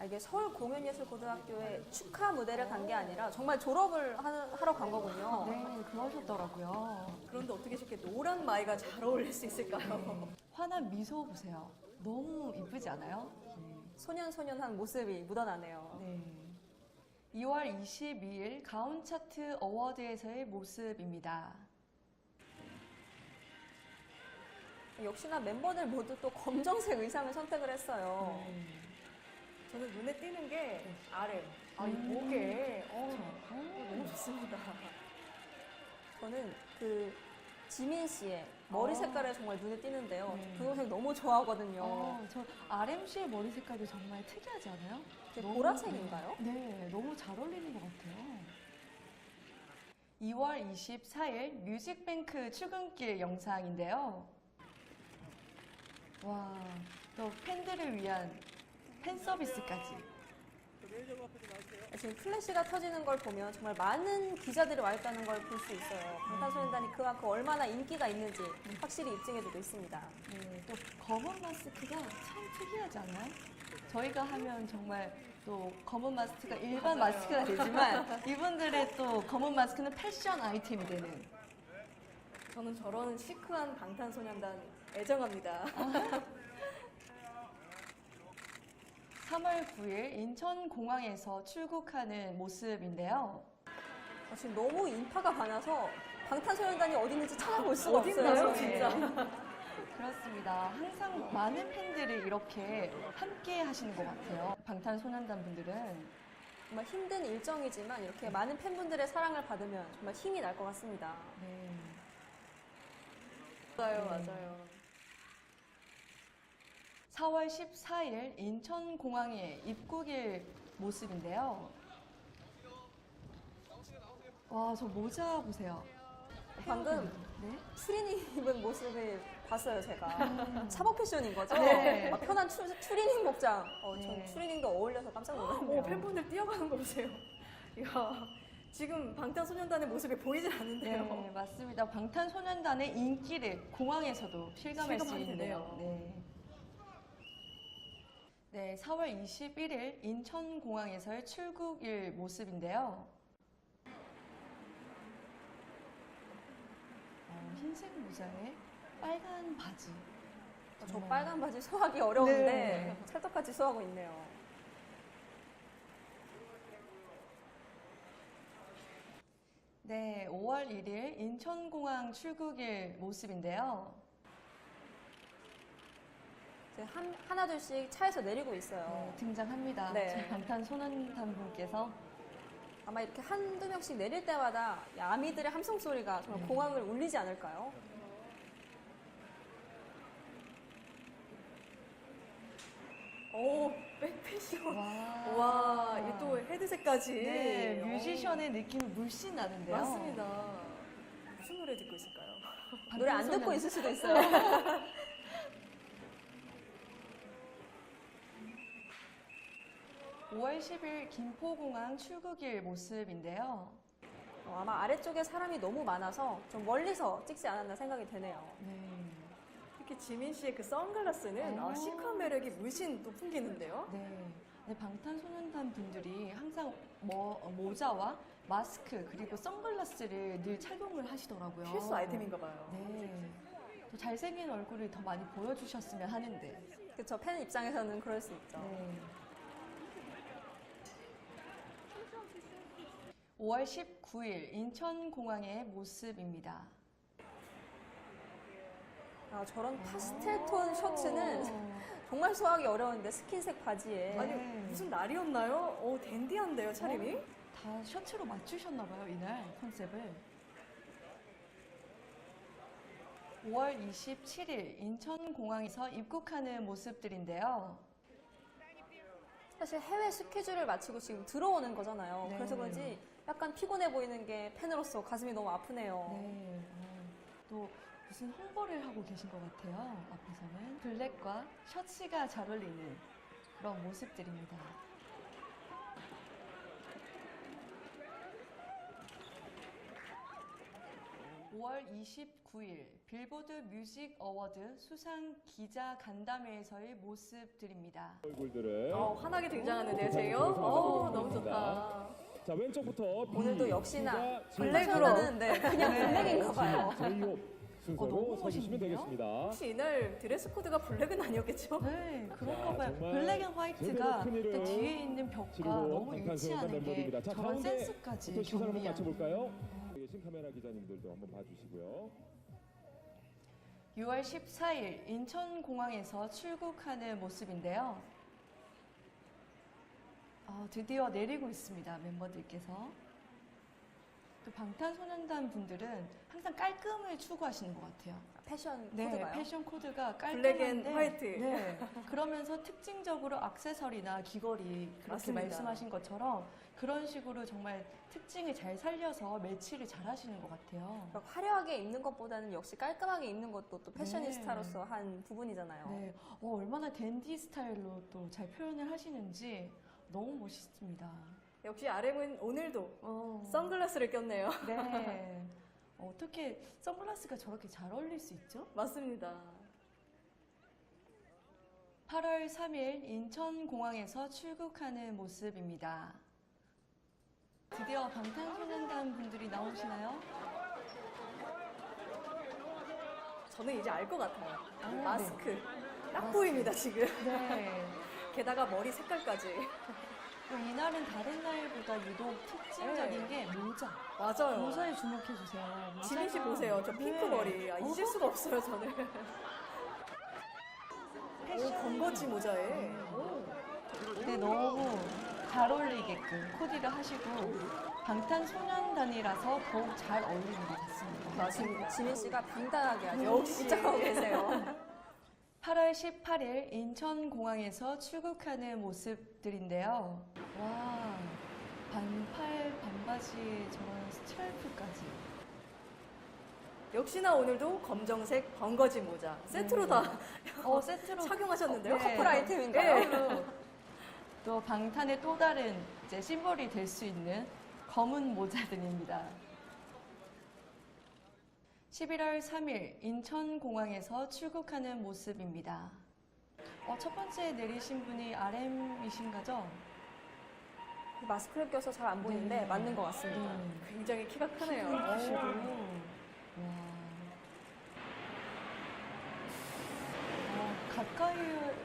이게 서울 공연예술고등학교에 축하 무대를 간 게 아니라 정말 졸업을 하러 간 거군요. 네, 그러셨더라고요. 그런데 어떻게 저렇게 노란 마이가 잘 어울릴 수 있을까요? 환한 미소 보세요. 너무 이쁘지 않아요? 소년소년한 모습이 묻어나네요. 네. 2월 22일 가온 차트 어워드에서의 모습입니다. 역시나 멤버들 모두 또 검정색 의상을 선택을 했어요. 저는 눈에 띄는 게 아래, 이 목에 너무 좋습니다. 저는 그 지민 씨의 머리 색깔에 정말 눈에 띄는데요. 네. 분홍색 너무 좋아하거든요. 저 RMC의 머리 색깔도 정말 특이하지 않아요? 이게 너무- 보라색인가요? 네, 너무 잘 어울리는 것 같아요. 2월 24일 뮤직뱅크 출근길 영상인데요. 와, 또 팬들을 위한 팬 서비스까지. 지금 플래시가 터지는 걸 보면 정말 많은 기자들이 와 있다는 걸 볼 수 있어요. 방탄소년단이 그만큼 얼마나 인기가 있는지 확실히 입증해주고 있습니다. 네, 또 검은 마스크가 참 특이하지 않아요? 저희가 하면 정말 또 검은 마스크가 일반 마스크가 되지만 이분들의 또 검은 마스크는 패션 아이템이 되는. 저는 저런 시크한 방탄소년단 애정합니다. 3월 9일 인천공항에서 출국하는 모습인데요. 지금 너무 인파가 많아서 방탄소년단이 어디 있는지 찾아볼 수가 어딘가요, 없어요. 진짜? 그렇습니다. 항상 많은 팬들이 이렇게 함께 하시는 것 같아요. 방탄소년단 분들은. 정말 힘든 일정이지만 이렇게 많은 팬분들의 사랑을 받으면 정말 힘이 날 것 같습니다. 네. 맞아요, 맞아요. 4월 14일 인천공항에 입국일 모습인데요. 와, 저 모자 보세요. 방금 네? 추리닝 입은 모습을 봤어요, 제가. 사복 패션인 거죠? 네. 막 편한 추리닝 복장. 전 네. 추리닝도 어울려서 깜짝 놀랐네요. 오, 팬분들 뛰어가는 거 보세요. 이야, 지금 방탄소년단의 모습이 보이질 않는데요. 네, 맞습니다. 방탄소년단의 인기를 공항에서도 실감할 수 실감하게 있네요. 되네요. 네. 네, 4월 21일 인천공항에서의 출국일 모습인데요. 흰색 모자에 빨간 바지. 저 빨간 바지 소화하기 어려운데 네. 찰떡같이 소화하고 있네요. 네, 5월 1일 인천공항 출국일 모습인데요. 이제 하나둘씩 차에서 내리고 있어요. 네, 등장합니다. 네. 저희 방탄소년단 분께서. 아마 이렇게 한두 명씩 내릴 때마다 이 아미들의 함성 소리가 정말 공항을 울리지 않을까요? 오, 백패션. 와, 와, 이 또 헤드셋까지. 네, 오. 뮤지션의 느낌이 물씬 나는데요. 맞습니다. 무슨 노래 듣고 있을까요? 노래 안 듣고 있을 수도 있어요. 오 5월 10일 김포공항 출국일 모습인데요. 아마 아래쪽에 사람이 너무 많아서 좀 멀리서 찍지 않았나 생각이 되네요. 네. 특히 지민 씨의 그 선글라스는 시크한 매력이 물씬 또 풍기는데요. 네. 네, 방탄소년단 분들이 항상 모자와 마스크 그리고 선글라스를 늘 착용을 하시더라고요. 필수 아이템인가 봐요. 네. 또 잘생긴 얼굴을 더 많이 보여주셨으면 하는데. 그쵸, 팬 입장에서는 그럴 수 있죠. 네. 5월 19일 인천공항의 모습입니다. 저런 파스텔 톤 셔츠는 정말 소화하기 어려운데 스킨색 바지에 아니, 네. 무슨 날이었나요? 오, 댄디한데요, 차림이? 다 셔츠로 맞추셨나봐요, 이날 컨셉을. 5월 27일 인천공항에서 입국하는 모습들인데요. 사실 해외 스케줄을 마치고 지금 들어오는 거잖아요. 네. 그래서 그런지 약간 피곤해 보이는 게 팬으로서 가슴이 너무 아프네요. 네. 또 무슨 홍보를 하고 계신 것 같아요. 앞에서는 블랙과 셔츠가 잘 어울리는 그런 모습들입니다. (5월 29일) 빌보드 뮤직 어워드 수상 기자 간담회에서의 모습들입니다. 얼굴들을 환하게 등장하는데요, 제요? 너무 좋다. 자 왼쪽부터 오늘도 역시나 블랙으로. 블랙으로는 그냥 블랙인가 봐요. 제이홉 순서로 너무 서주시면 멋있는데요? 되겠습니다. 혹시 이날 드레스 코드가 블랙은 아니었겠죠? 네, 그런가 봐요. 정말 블랙 앤 화이트가 제대로 큰일을 그 뒤에 있는 벽과 치르고 너무 방탄소년단 일치하는 게 멤버들입니다. 자 저런 가운데 센스까지 또 시선 한번 경미한. 맞춰볼까요? 계신 카메라 기자님들도 한번 봐주시고요. 6월 14일 인천공항에서 출국하는 모습인데요. 드디어 내리고 있습니다, 멤버들께서. 또 방탄소년단 분들은 항상 깔끔을 추구하시는 것 같아요. 패션 네, 코드가요. 패션 코드가 블랙 앤 깔끔한데, 화이트. 네, 그러면서 특징적으로 액세서리나 귀걸이 그렇게 맞습니다. 말씀하신 것처럼 그런 식으로 정말 특징을 잘 살려서 매치를 잘 하시는 것 같아요. 그러니까 화려하게 입는 것보다는 역시 깔끔하게 입는 것도 또 패셔니스타로서 네. 한 부분이잖아요. 네, 얼마나 댄디 스타일로 또 잘 표현을 하시는지 너무 멋있습니다. 역시 RM은 오늘도 어, 선글라스를 꼈네요. 네. 어떻게 선글라스가 저렇게 잘 어울릴 수 있죠? 맞습니다. 8월 3일 인천공항에서 출국하는 모습입니다. 드디어 방탄소년단 분들이 나오시나요? 저는 이제 알 것 같아요. 아, 마스크. 딱 보입니다, 지금. 네. 게다가 머리 색깔까지. 또 이날은 다른 날보다 유독 특징적인 게 모자. 맞아요. 모자에 주목해주세요. 지민 씨 보세요. 저 핑크 네. 머리. 아, 잊을 수가 없어요, 저는. 오, 건거지 모자에. 네, 너무 잘 어울리게끔 코디를 하시고 방탄소년단이라서 더욱 잘 어울리는 것 같습니다. 맞습니다. 지민 씨가 당당하게 아주 역시. 입장하고 계세요. 8월 18일 인천공항에서 출국하는 모습들인데요. 와, 반팔 반바지에 저런 스트라이프까지. 역시나 오늘도 검정색 번거지 모자. 세트로 다 세트로 착용하셨는데요. 네. 커플 아이템인가요? 네. 또 방탄의 또 다른 이제 심벌이 될 수 있는 검은 모자들입니다. 11월 3일 인천공항에서 출국하는 모습입니다. 첫 번째 내리신 분이 RM이신가죠? 마스크를 껴서 잘 안 보이는데 네. 맞는 것 같습니다. 굉장히 키가 크네요. 크시고.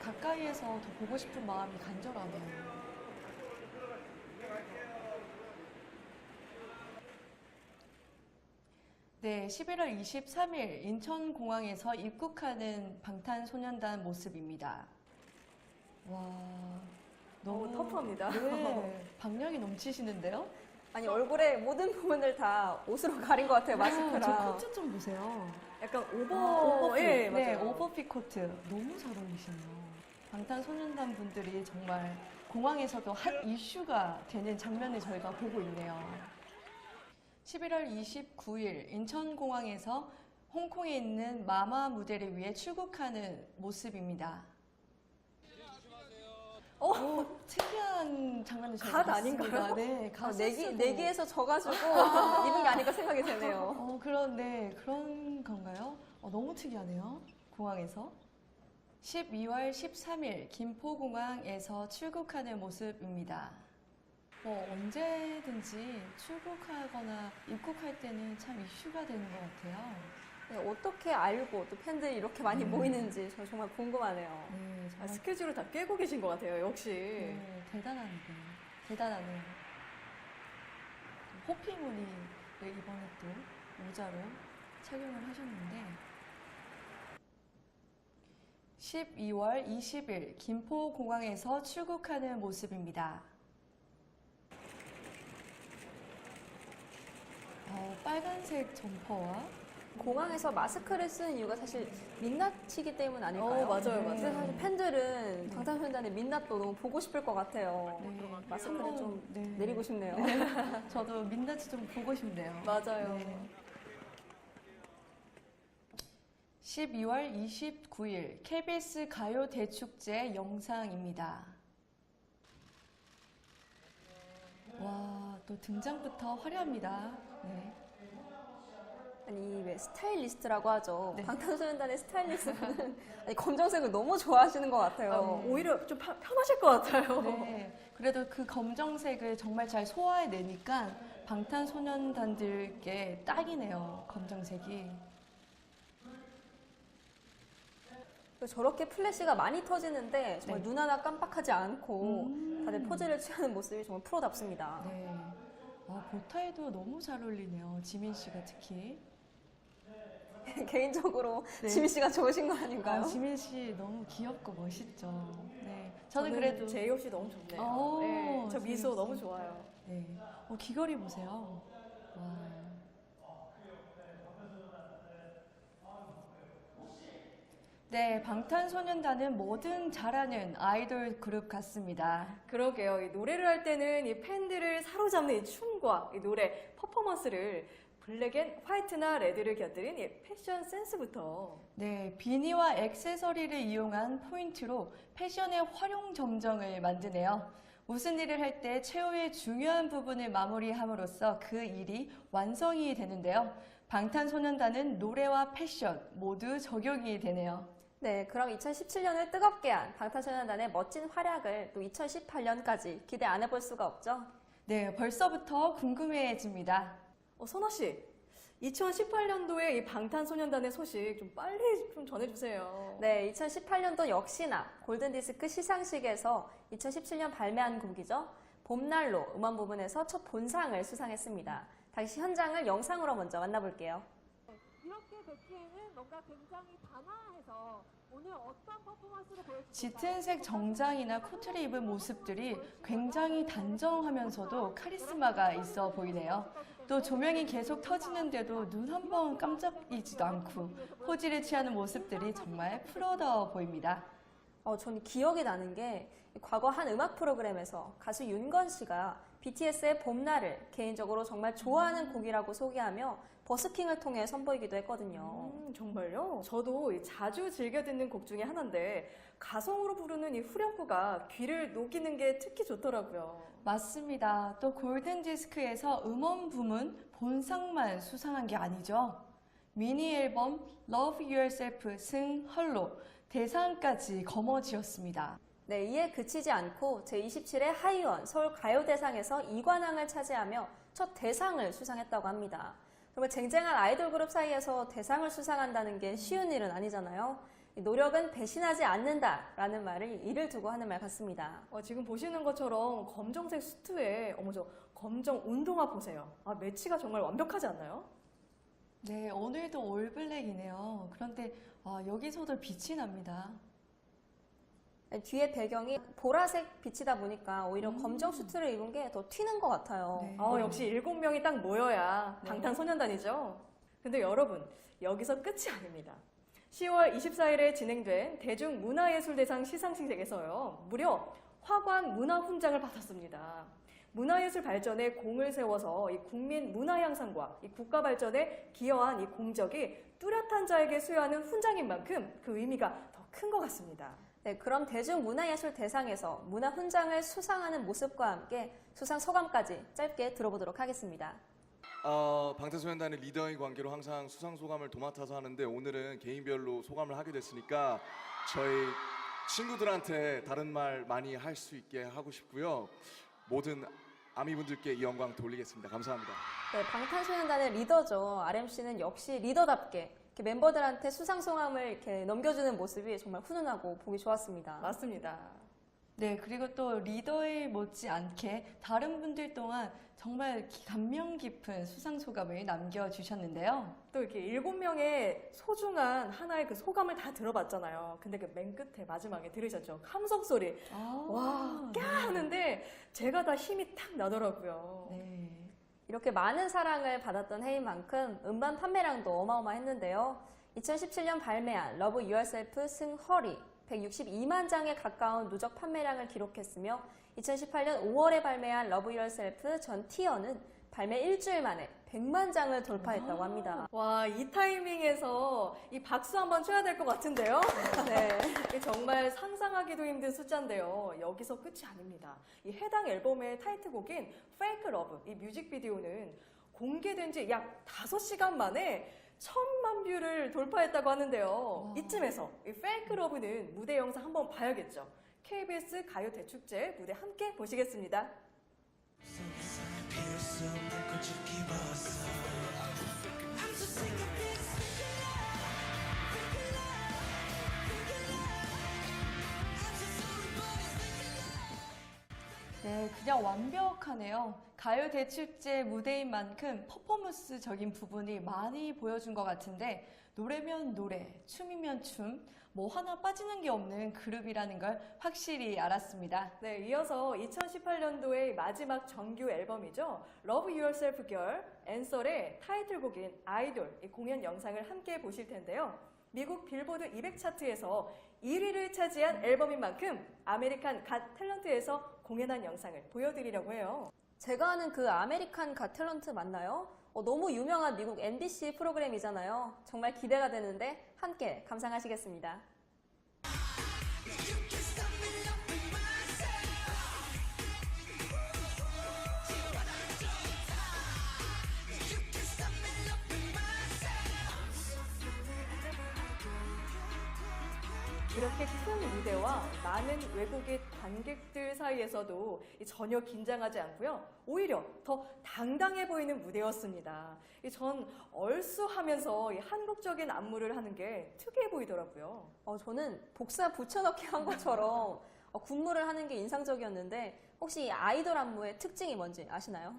가까이에서 더 보고 싶은 마음이 간절하네요. 네, 11월 23일 인천공항에서 입국하는 방탄소년단 모습입니다. 와, 너무 터프합니다. 네, 박력이 넘치시는데요? 아니 얼굴의 모든 부분을 다 옷으로 가린 것 같아요, 저 마스크랑. 코트 좀 보세요. 약간 오버핏. 예, 네, 맞아요. 오버핏 코트. 너무 잘 어울리시네요. 방탄소년단 분들이 정말 공항에서도 핫 이슈가 되는 장면을 저희가 보고 있네요. 11월 29일 인천공항에서 홍콩에 있는 마마 무대를 위해 출국하는 모습입니다. 특이한 장면을 저희가 갓 아닌가요? 봤습니다. 네, 갓 세스도. 내기에서 져가지고 입은 게 아닐까 생각이 되네요. 그런 건가요? 너무 특이하네요. 공항에서. 12월 13일 김포공항에서 출국하는 모습입니다. 언제든지 출국하거나 입국할 때는 참 이슈가 되는 것 같아요. 네, 어떻게 알고 또 팬들이 이렇게 많이 모이는지 저 정말 궁금하네요. 네, 아, 정말 스케줄을 다 깨고 계신 것 같아요. 역시. 네, 대단하네요. 호피무늬 이번에 또 모자로 착용을 하셨는데 12월 20일 김포공항에서 출국하는 모습입니다. 빨간색 점퍼와 공항에서 마스크를 쓰는 이유가 사실 민낯이기 때문 아닐까요? 맞아요. 근데 사실 팬들은 방탄소년단의 민낯도 너무 보고 싶을 것 같아요. 네, 마스크를 한번, 좀 네. 내리고 싶네요. 저도 민낯이 좀 보고 싶네요. 맞아요. 네. 12월 29일 KBS 가요 대축제 영상입니다. 와, 또 등장부터 화려합니다. 네. 아니 왜 스타일리스트라고 하죠. 네. 방탄소년단의 스타일리스트는 아니, 검정색을 너무 좋아하시는 것 같아요. 오히려 좀 편하실 것 같아요. 네, 그래도 그 검정색을 정말 잘 소화해내니까 방탄소년단들께 딱이네요, 검정색이. 저렇게 플래시가 많이 터지는데 정말 네. 눈 하나 깜빡하지 않고 다들 포즈를 취하는 모습이 정말 프로답습니다. 네. 보타에도 너무 잘 어울리네요, 지민 씨가 특히. 개인적으로 네. 지민 씨가 좋으신 거 아닌가요? 지민 씨 너무 귀엽고 멋있죠. 네, 저는 그래도 제이홉 씨 너무 좋네요. 오, 네, 저 미소 제이홉 너무 씨. 좋아요. 네, 귀걸이 보세요. 와. 네, 방탄소년단은 뭐든 잘하는 아이돌 그룹 같습니다. 그러게요. 이 노래를 할 때는 이 팬들을 사로잡는 이 춤과 이 노래 퍼포먼스를 블랙 앤 화이트나 레드를 곁들인 이 패션 센스부터 네, 비니와 액세서리를 이용한 포인트로 패션의 활용 점정을 만드네요. 무슨 일을 할 때 최후의 중요한 부분을 마무리함으로써 그 일이 완성이 되는데요. 방탄소년단은 노래와 패션 모두 적용이 되네요. 네, 그럼 2017년을 뜨겁게 한 방탄소년단의 멋진 활약을 또 2018년까지 기대 안 해볼 수가 없죠. 네, 벌써부터 궁금해집니다. 선아 씨, 2018년도에 이 방탄소년단의 소식 좀 빨리 좀 전해주세요. 네, 2018년도 역시나 골든디스크 시상식에서 2017년 발매한 곡이죠. 봄날로 음원 부분에서 첫 본상을 수상했습니다. 다시 현장을 영상으로 먼저 만나볼게요. 이렇게 뵙기에는 뭔가 굉장히 단아해서 오늘 어떤 퍼포먼스를 보여줄지 짙은 색 정장이나 코트를 입은 모습들이 굉장히 단정하면서도 카리스마가 있어 보이네요. 또 조명이 계속 터지는데도 눈 한 번 깜짝이지도 않고 포즈를 취하는 모습들이 정말 프로다워 보입니다. 전 기억이 나는 게 과거 한 음악 프로그램에서 가수 윤건 씨가 BTS의 봄날을 개인적으로 정말 좋아하는 곡이라고 소개하며 버스킹을 통해 선보이기도 했거든요. 정말요? 저도 자주 즐겨 듣는 곡 중에 하나인데 가성으로 부르는 이 후렴구가 귀를 녹이는 게 특히 좋더라고요. 맞습니다. 또 골든디스크에서 음원 부문 본상만 수상한 게 아니죠. 미니 앨범 Love Yourself 승 헐로 대상까지 거머쥐었습니다. 네, 이에 그치지 않고 제27회 하이원 서울 가요대상에서 2관왕을 차지하며 첫 대상을 수상했다고 합니다. 정말 쟁쟁한 아이돌 그룹 사이에서 대상을 수상한다는 게 쉬운 일은 아니잖아요. 노력은 배신하지 않는다라는 말을 이를 두고 하는 말 같습니다. 지금 보시는 것처럼 검정색 수트에 저 검정 운동화 보세요. 매치가 정말 완벽하지 않나요? 네, 오늘도 올블랙이네요. 그런데 여기서도 빛이 납니다. 뒤에 배경이 보라색 빛이다 보니까 오히려 검정 수트를 입은 게 더 튀는 것 같아요. 네. 역시 7명이 딱 모여야 네. 방탄소년단이죠. 근데 여러분, 여기서 끝이 아닙니다. 10월 24일에 진행된 대중문화예술대상 시상식에서요, 무려 화관 문화훈장을 받았습니다. 문화예술 발전에 공을 세워서 이 국민 문화 향상과 이 국가 발전에 기여한 이 공적이 뚜렷한 자에게 수여하는 훈장인 만큼 그 의미가 더 큰 것 같습니다. 네, 그럼 대중문화예술대상에서 문화훈장을 수상하는 모습과 함께 수상 소감까지 짧게 들어보도록 하겠습니다. 방탄소년단의 리더의 관계로 항상 수상 소감을 도맡아서 하는데 오늘은 개인별로 소감을 하게 됐으니까 저희 친구들한테 다른 말 많이 할 수 있게 하고 싶고요. 모든 아미분들께 이 영광 돌리겠습니다. 감사합니다. 네, 방탄소년단의 리더죠. RMC는 역시 리더답게 이렇게 멤버들한테 수상 소감을 이렇게 넘겨주는 모습이 정말 훈훈하고 보기 좋았습니다. 맞습니다. 네, 그리고 또 리더에 못지않게 다른 분들 또한 정말 감명 깊은 수상 소감을 남겨주셨는데요. 또 이렇게 7명의 소중한 하나의 그 소감을 다 들어봤잖아요. 근데 그 맨 끝에 마지막에 들으셨죠? 함성 소리. 와, 꺄! 하는데 제가 다 힘이 탁 나더라고요. 네. 이렇게 많은 사랑을 받았던 해인 만큼 음반 판매량도 어마어마했는데요. 2017년 발매한 Love Yourself 승 헐이 162만 장에 가까운 누적 판매량을 기록했으며 2018년 5월에 발매한 Love Yourself 전 티어는 발매 일주일 만에 100만 장을 돌파했다고 합니다. 와, 이 타이밍에서 이 박수 한번 쳐야 될 것 같은데요? 네. 이게 정말 상상하기도 힘든 숫자인데요. 여기서 끝이 아닙니다. 이 해당 앨범의 타이틀곡인 Fake Love, 이 뮤직비디오는 공개된 지 약 5시간 만에 1000만 뷰를 돌파했다고 하는데요. 이쯤에서 이 Fake Love는 무대 영상 한번 봐야겠죠. KBS 가요 대축제 무대 함께 보시겠습니다. 네, 그냥 완벽하네요. 가요 대축제 무대인 만큼 퍼포먼스적인 부분이 많이 보여준 것 같은데 노래면 노래, 춤이면 춤, 뭐 하나 빠지는 게 없는 그룹이라는 걸 확실히 알았습니다. 네, 이어서 2018년도의 마지막 정규 앨범이죠. Love Yourself Girl, 앤설의 타이틀곡인 아이돌 이 공연 영상을 함께 보실 텐데요. 미국 빌보드 200 차트에서 1위를 차지한 앨범인 만큼 아메리칸 갓 탤런트에서 공연한 영상을 보여드리려고 해요. 제가 아는 그 아메리칸 갓 탤런트 맞나요? 너무 유명한 미국 MBC 프로그램이잖아요. 정말 기대가 되는데 함께 감상하시겠습니다. 이렇게 큰 무대와 많은 외국인 관객들 사이에서도 전혀 긴장하지 않고요. 오히려 더 당당해 보이는 무대였습니다. 전 얼쑤하면서 이 한국적인 안무를 하는 게 특이해 보이더라고요. 저는 복사 붙여넣기 한 것처럼 군무를 하는 게 인상적이었는데 혹시 이 아이돌 안무의 특징이 뭔지 아시나요?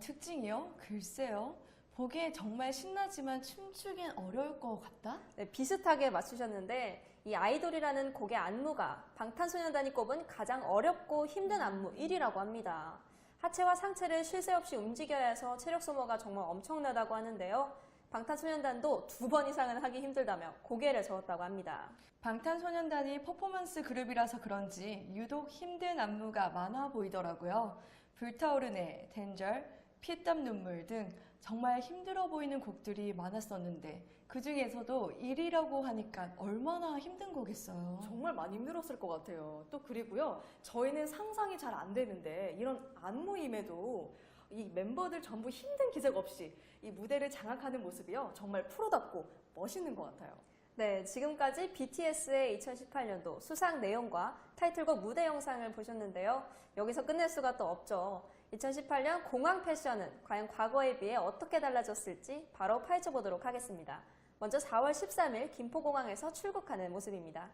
특징이요? 글쎄요. 보기에 정말 신나지만 춤추긴 어려울 것 같다? 네, 비슷하게 맞추셨는데 이 아이돌이라는 곡의 안무가 방탄소년단이 꼽은 가장 어렵고 힘든 안무 1위라고 합니다. 하체와 상체를 쉴 새 없이 움직여야 해서 체력 소모가 정말 엄청나다고 하는데요. 방탄소년단도 2번 이상은 하기 힘들다며 고개를 저었다고 합니다. 방탄소년단이 퍼포먼스 그룹이라서 그런지 유독 힘든 안무가 많아 보이더라고요. 불타오르네, 덴절, 피땀 눈물 등 정말 힘들어 보이는 곡들이 많았었는데 그 중에서도 1위라고 하니까 얼마나 힘든 거겠어요. 정말 많이 힘들었을 것 같아요. 또 그리고요, 저희는 상상이 잘 안 되는데 이런 안무임에도 이 멤버들 전부 힘든 기색 없이 이 무대를 장악하는 모습이요, 정말 프로답고 멋있는 것 같아요. 네, 지금까지 BTS의 2018년도 수상 내용과 타이틀곡 무대 영상을 보셨는데요. 여기서 끝낼 수가 또 없죠. 2018년 공항 패션은 과연 과거에 비해 어떻게 달라졌을지 바로 파헤쳐 보도록 하겠습니다. 먼저 4월 13일 김포공항에서 출국하는 모습입니다.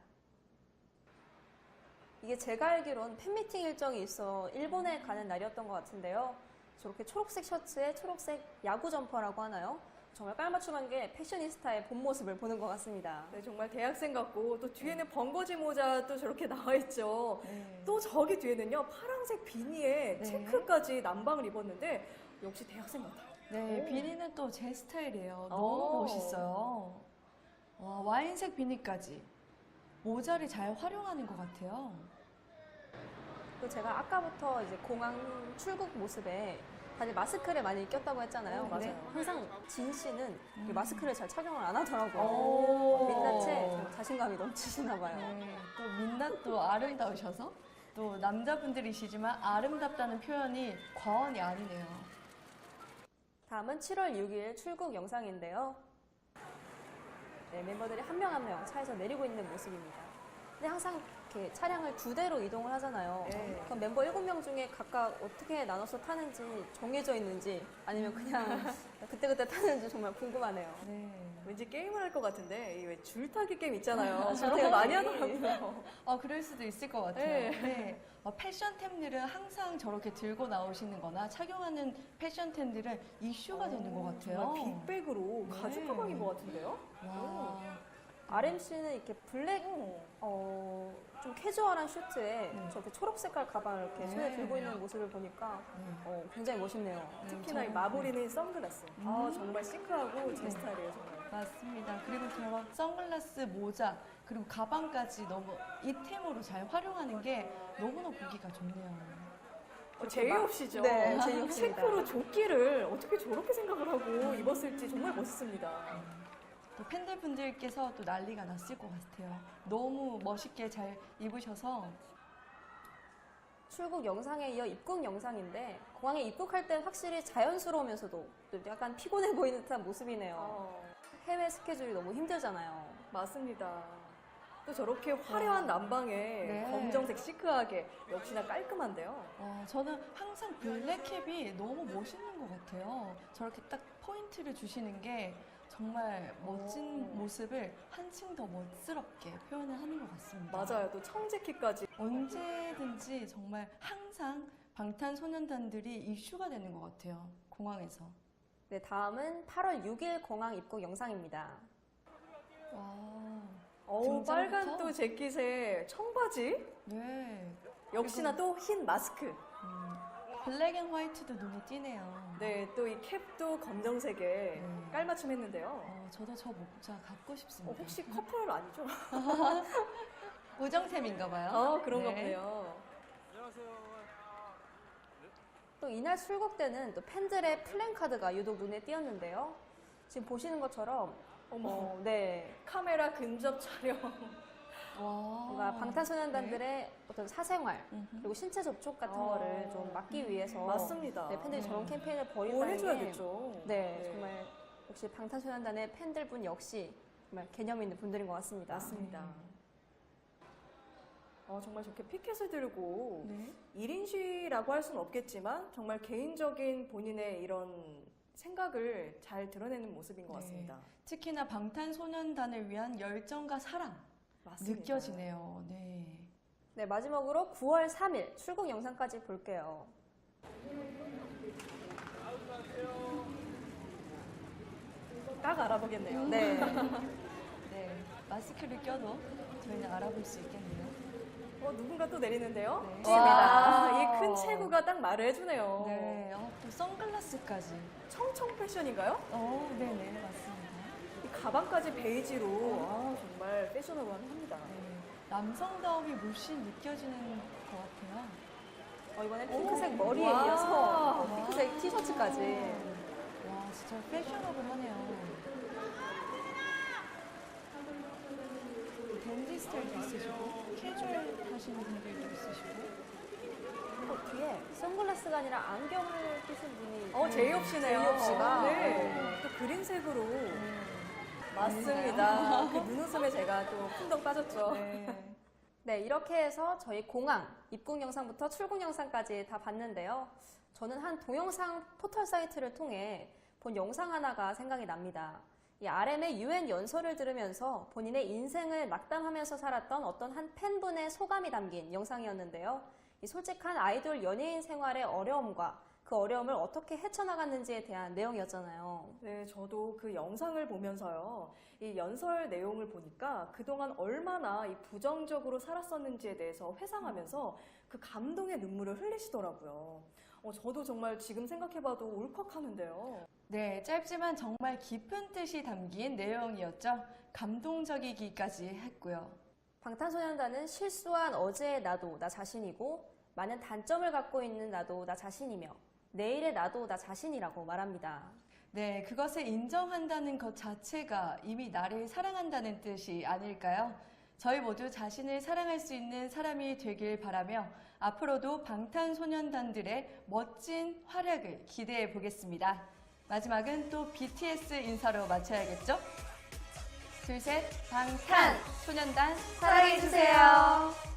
이게 제가 알기론 팬미팅 일정이 있어 일본에 가는 날이었던 것 같은데요. 저렇게 초록색 셔츠에 초록색 야구 점퍼라고 하나요? 정말 깔맞춤한 게 패셔니스타의 본 모습을 보는 것 같습니다. 네, 정말 대학생 같고 또 뒤에는 번거지 모자도 저렇게 나와 있죠. 네. 또 저기 뒤에는요, 파란색 비니에 네. 체크까지 남방을 입었는데 역시 대학생 같아요. 네, 오. 비니는 또 제 스타일이에요. 너무 멋있어요. 와, 와인색 비니까지. 모자를 잘 활용하는 것 같아요. 또 제가 아까부터 이제 공항 출국 모습에 다들 마스크를 많이 꼈다고 했잖아요. 맞아요. 근데 항상 진 씨는 이 마스크를 잘 착용을 안 하더라고요. 오. 민낯에 좀 자신감이 넘치시나 봐요. 네, 또 민낯도 아름다우셔서 또 남자분들이시지만 아름답다는 표현이 과언이 아니네요. 다음은 7월 6일 출국 영상인데요. 네, 멤버들이 한 명 한 명 차에서 내리고 있는 모습입니다. 근데 항상 이렇게 차량을 2대로 이동을 하잖아요. 네. 그럼 멤버 7명 중에 각각 어떻게 나눠서 타는지 정해져 있는지 아니면 그냥 그때그때 타는지 정말 궁금하네요. 네. 왠지 게임을 할 것 같은데 이 왜 줄타기 게임 있잖아요. 줄타기. 되게 많이 하더라고요. 그럴 수도 있을 것 같아요. 네. 네. 패션템들은 항상 저렇게 들고 나오시는 거나 착용하는 패션템들은 이슈가 되는 것 같아요. 정말 빅백으로 가죽 네. 가방인 것 같은데요? 와. RMC는 이렇게 블랙, 좀 캐주얼한 슈트에 저렇게 초록 색깔 가방을 이렇게 손에 네. 들고 있는 모습을 보니까 굉장히 멋있네요. 특히나 이 마무리는 선글라스. 정말 시크하고 제 스타일이에요, 정말. 맞습니다. 그리고 저런 선글라스, 모자, 그리고 가방까지 너무 이템으로 잘 활용하는 게 너무나 보기가 좋네요. 제이홉 씨죠. 네, 제이홉 씨입니다. 체크로 조끼를 어떻게 저렇게 생각을 하고 입었을지 정말 멋있습니다. 또 팬들분들께서 또 난리가 났을 것 같아요. 너무 멋있게 잘 입으셔서. 출국 영상에 이어 입국 영상인데 공항에 입국할 때 확실히 자연스러우면서도 또 약간 피곤해 보이는 듯한 모습이네요. 해외 스케줄이 너무 힘들잖아요. 맞습니다. 또 저렇게 화려한 남방에 네. 검정색 시크하게 역시나 깔끔한데요. 저는 항상 블랙캡이 너무 멋있는 것 같아요. 저렇게 딱 포인트를 주시는 게 정말 멋진 모습을 한층 더 멋스럽게 표현을 하는 것 같습니다. 맞아요. 또 청재키까지. 언제든지 정말 항상 방탄소년단들이 이슈가 되는 것 같아요. 공항에서. 네, 다음은 8월 6일 공항 입국 영상입니다. 와. 어우, 등장부터? 빨간 또 재킷에 청바지. 네. 역시나 또 흰 마스크. 블랙 앤 화이트도 눈에 띄네요. 네, 또 이 캡도 검정색에 깔맞춤 했는데요. 저도 저 모자 갖고 싶습니다. 혹시 커플 아니죠? 우정템인가 봐요. 그런가 네. 보네요. 또 이날 출국 때는 또 팬들의 플랜카드가 유독 눈에 띄었는데요. 지금 보시는 것처럼 어머, 네, 카메라 근접 촬영. 와. 뭔가 방탄소년단들의 어떤 사생활 그리고 신체 접촉 같은 거를 좀 막기 위해서 맞습니다. 네, 팬들이 저런 캠페인을 뭐 벌인다는 게 해줘야겠죠. 네, 정말 역시 방탄소년단의 팬들분 역시 정말 개념 있는 분들인 것 같습니다. 맞습니다. 정말 저렇게 피켓을 들고 네. 1인 시위라고 할 수는 없겠지만 정말 개인적인 본인의 이런 생각을 잘 드러내는 모습인 것 네. 같습니다. 특히나 방탄소년단을 위한 열정과 사랑 맞습니다. 느껴지네요. 네. 네, 마지막으로 9월 3일 출국 영상까지 볼게요. 딱 알아보겠네요. 네. 네. 마스크를 껴도 저희는 알아볼 수 있겠네요. 누군가 또 내리는데요. 네. 와, 와. 이 큰 체구가 딱 말을 해주네요. 네. 또 선글라스까지. 청청 패션인가요? 네네. 맞습니다. 이 가방까지 베이지로 정말 패셔너블합니다. 네. 남성다움이 물씬 느껴지는 것 같아요. 이번엔 핑크색 머리에 와. 이어서 핑크색 티셔츠까지. 와, 진짜 패셔너블하네요. 댄디 스타일도 있으시고, 캐주얼 하시는 분들도 있으시고. 뒤에 선글라스가 아니라 안경을 끼신 분이 제이홉 씨네요. 제이홉 씨가. 네. 또 그린색으로. 맞습니다. 그 눈웃음에 제가 또 풍덩 빠졌죠. 네. 네, 이렇게 해서 저희 공항 입국 영상부터 출국 영상까지 다 봤는데요. 저는 한 동영상 포털 사이트를 통해 본 영상 하나가 생각이 납니다. 이 RM의 UN 연설을 들으면서 본인의 인생을 낙담하면서 살았던 어떤 한 팬분의 소감이 담긴 영상이었는데요. 이 솔직한 아이돌 연예인 생활의 어려움과 그 어려움을 어떻게 헤쳐나갔는지에 대한 내용이었잖아요. 네, 저도 그 영상을 보면서요. 이 연설 내용을 보니까 그동안 얼마나 이 부정적으로 살았었는지에 대해서 회상하면서 그 감동의 눈물을 흘리시더라고요. 저도 정말 지금 생각해봐도 울컥하는데요. 네, 짧지만 정말 깊은 뜻이 담긴 내용이었죠. 감동적이기까지 했고요. 방탄소년단은 실수한 어제의 나도 나 자신이고 많은 단점을 갖고 있는 나도 나 자신이며 내일의 나도 나 자신이라고 말합니다. 네, 그것을 인정한다는 것 자체가 이미 나를 사랑한다는 뜻이 아닐까요? 저희 모두 자신을 사랑할 수 있는 사람이 되길 바라며 앞으로도 방탄소년단들의 멋진 활약을 기대해 보겠습니다. 마지막은 또 BTS 인사로 마쳐야겠죠? 둘, 셋, 방탄소년단 사랑해주세요.